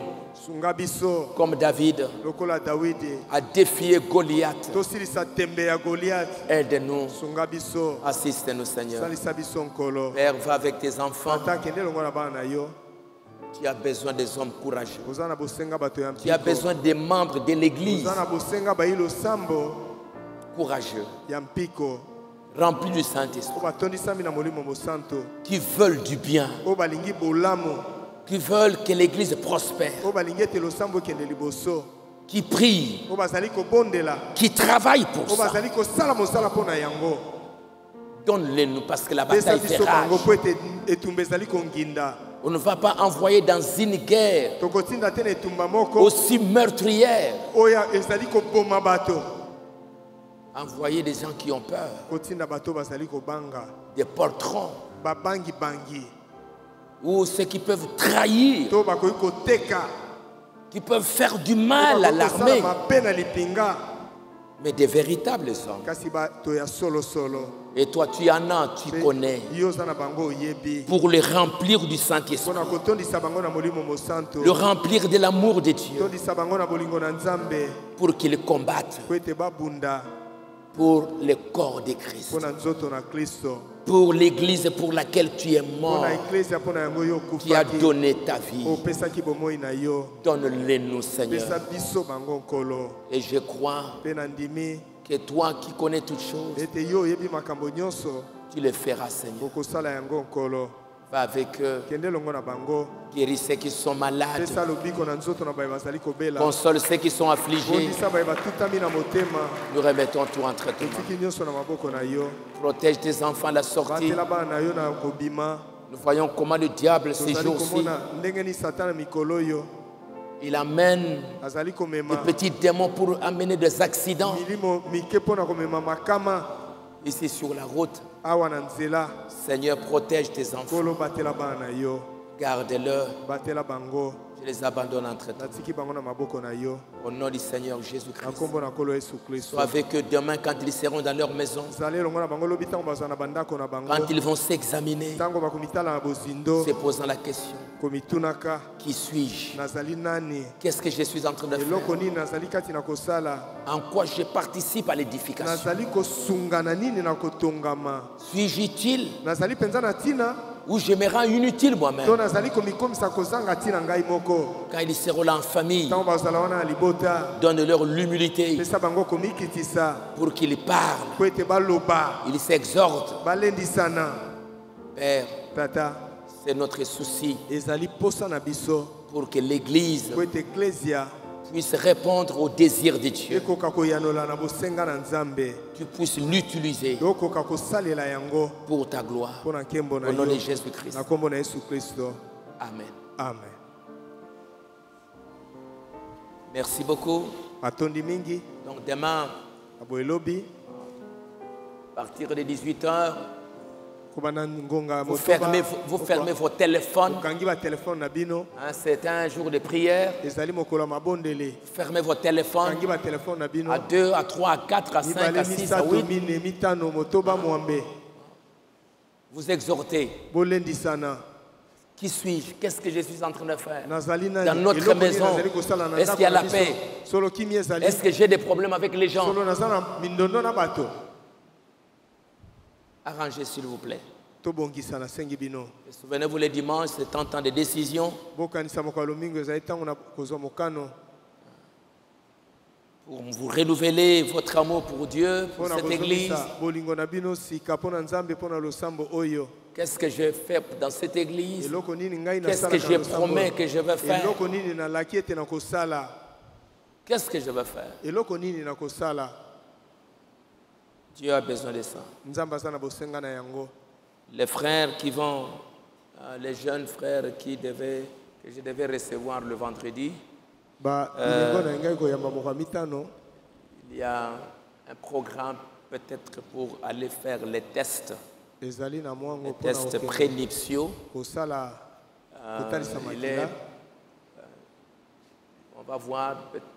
comme David, à défier Goliath. Aide-nous, assiste-nous, Seigneur. Père, va avec tes enfants. Tu as besoin des hommes courageux. Tu as besoin des membres de l'Église courageux, remplis du Saint-Esprit, qui veulent du bien, qui veulent que l'Église prospère, qui prient, qui travaillent pour ça. Donne-les-nous parce que la bataille fait rage. On ne va pas envoyer dans une guerre aussi meurtrière. Envoyer des gens qui ont peur, des poltrons, ou ceux qui peuvent trahir, qui peuvent faire du mal à l'armée, mais des véritables hommes. Et toi, tu en as, tu connais, pour le remplir du Saint-Esprit, le remplir de l'amour de Dieu, pour qu'ils combattent pour le corps de Christ, pour l'Église pour laquelle tu es mort, qui a donné ta vie. Donne-les-nous, Seigneur. Et je crois que toi qui connais toutes choses, tu le feras, Seigneur. Va avec eux, guéris ceux qui sont malades, console ceux qui sont affligés. Nous remettons tout entre tes mains. Protège tes enfants à la sortie. Nous voyons comment le diable ces jours-ci, il amène des petits démons pour amener des accidents ici sur la route. Seigneur, protège tes enfants. Garde-le. Je les abandonne entre tes mains. Au nom du Seigneur Jésus-Christ. Sois avec eux demain quand ils seront dans leur maison. Quand ils vont s'examiner, se posant la question: qui suis-je? Qu'est-ce que je suis en train de faire? En quoi je participe à l'édification? Suis-je utile? Ou je me rends inutile moi-même? Quand ils seront là en famille, donne-leur l'humilité pour qu'ils parlent, ils s'exhortent. Père, c'est notre souci pour que l'Église puisse répondre aux désirs de Dieu. Tu puisses l'utiliser pour ta gloire. Au nom de Jésus-Christ. Amen. Amen. Merci beaucoup. Donc demain, à partir de 18h, vous fermez vos téléphones. C'est un jour de prière. Fermez vos téléphones à 2, à 3, à 4, à 5, à 6, à 8. Vous exhortez. Qui suis-je? Qu'est-ce que je suis en train de faire dans notre maison? Est-ce qu'il y a la paix? Est-ce que j'ai des problèmes avec les gens? Arrangez s'il vous plaît. Souvenez-vous, les dimanches, c'est un temps de décision. Pour vous renouveler votre amour pour Dieu, pour cette église. Qu'est-ce que je fais dans cette église? Qu'est-ce que je promets que je vais faire? Qu'est-ce que je vais faire? Dieu a besoin de ça. Les frères qui vont, les jeunes frères que je devais recevoir le vendredi, il y a un programme peut-être pour aller faire les tests prénuptiaux. On va voir,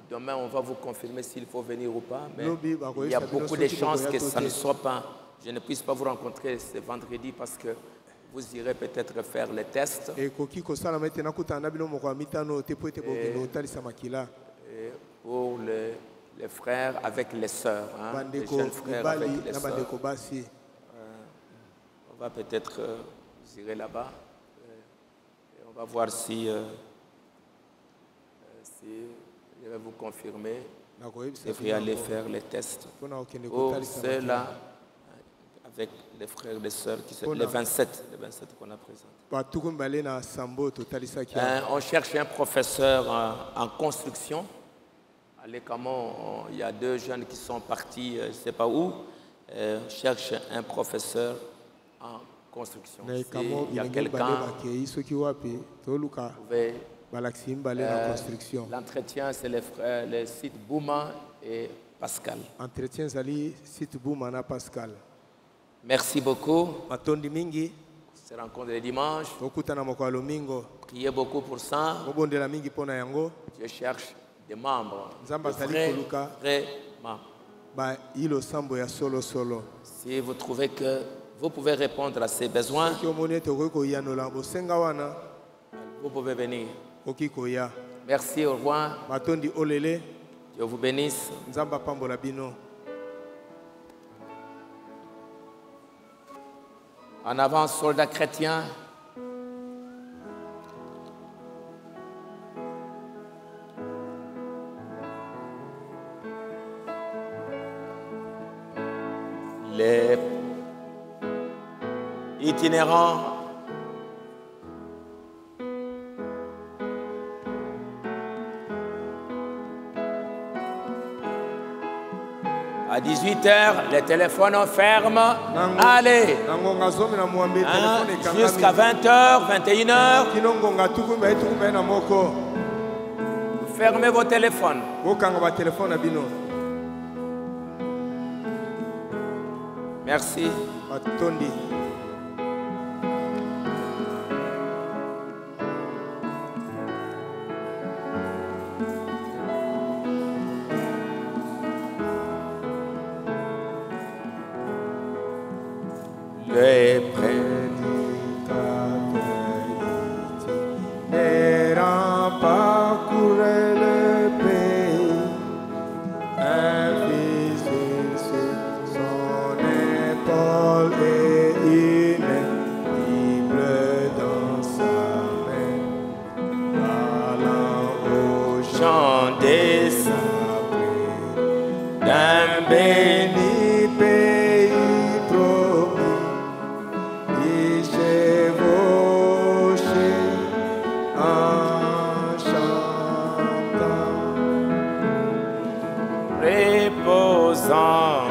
demain on va vous confirmer s'il faut venir ou pas, mais il y a beaucoup de chances que ça ne soit pas, je ne puisse pas vous rencontrer ce vendredi parce que vous irez peut-être faire les tests. Et pour les frères avec les sœurs, hein, les jeunes frères avec les sœurs. On va peut-être, vous irez là-bas et on va voir si je vais vous confirmer, vous devriez aller faire les tests. Pour ceux-là, avec les frères et les sœurs, les 27 qu'on a présentés. On cherche un professeur en construction. À l'Écamon, il y a 2 jeunes qui sont partis, je ne sais pas où. On cherche un professeur en construction. Il y a quelqu'un, vous pouvez... L'entretien, c'est les sites Bouma et Pascal. Entretien, site Bouma et Pascal. Merci beaucoup. Se rencontre le dimanche. Priez beaucoup pour ça. Je cherche des membres. Vrais membres. Si vous trouvez que vous pouvez répondre à ces besoins, vous pouvez venir. Merci, au revoir. Dieu vous bénisse. En avant, soldats chrétiens. Les itinérants. À 18h, les téléphones ferment. Allez. Hein? Jusqu'à 20h, 21h. Fermez vos téléphones. Merci. Les prédicateurs parcouraient le pays, invisible sur son épaule et une Bible dans sa main, allant au chant des sabrés d'un béni pays promis. Reposant,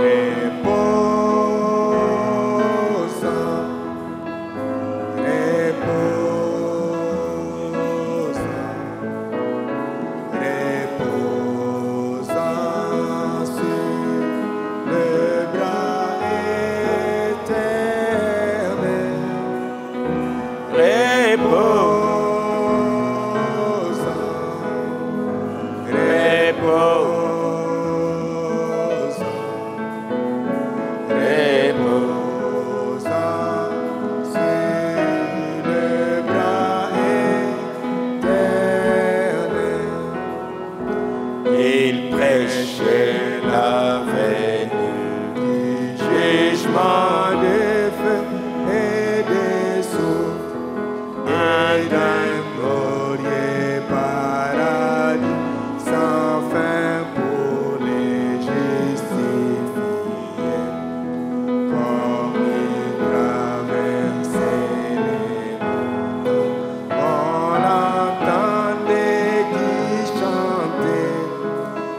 reposant sur le bras éternel, il prêchait la venue du jugement des feux et des sourds et d'un glorieux paradis sans fin pour les justifiés. Comme il traversait les montagnes, on l'entendait qui chantait.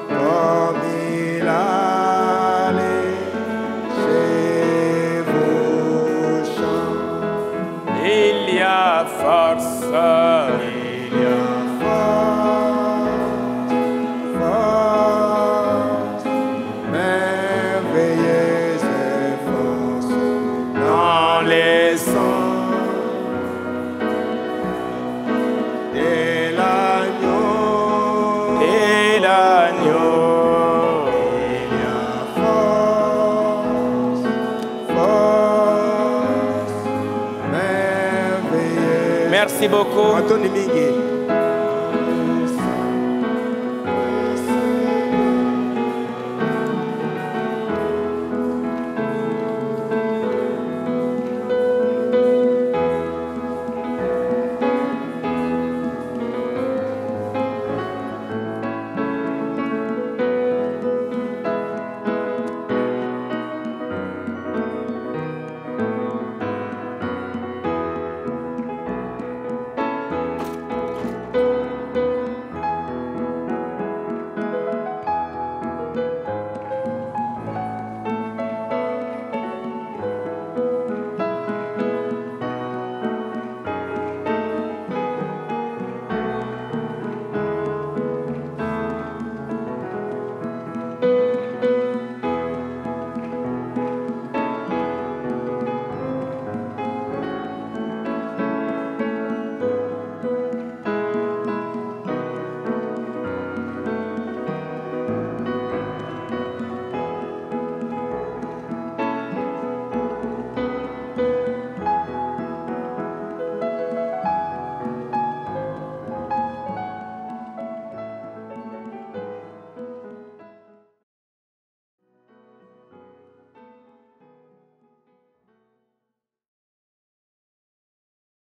Comme il allait chez Merci beaucoup.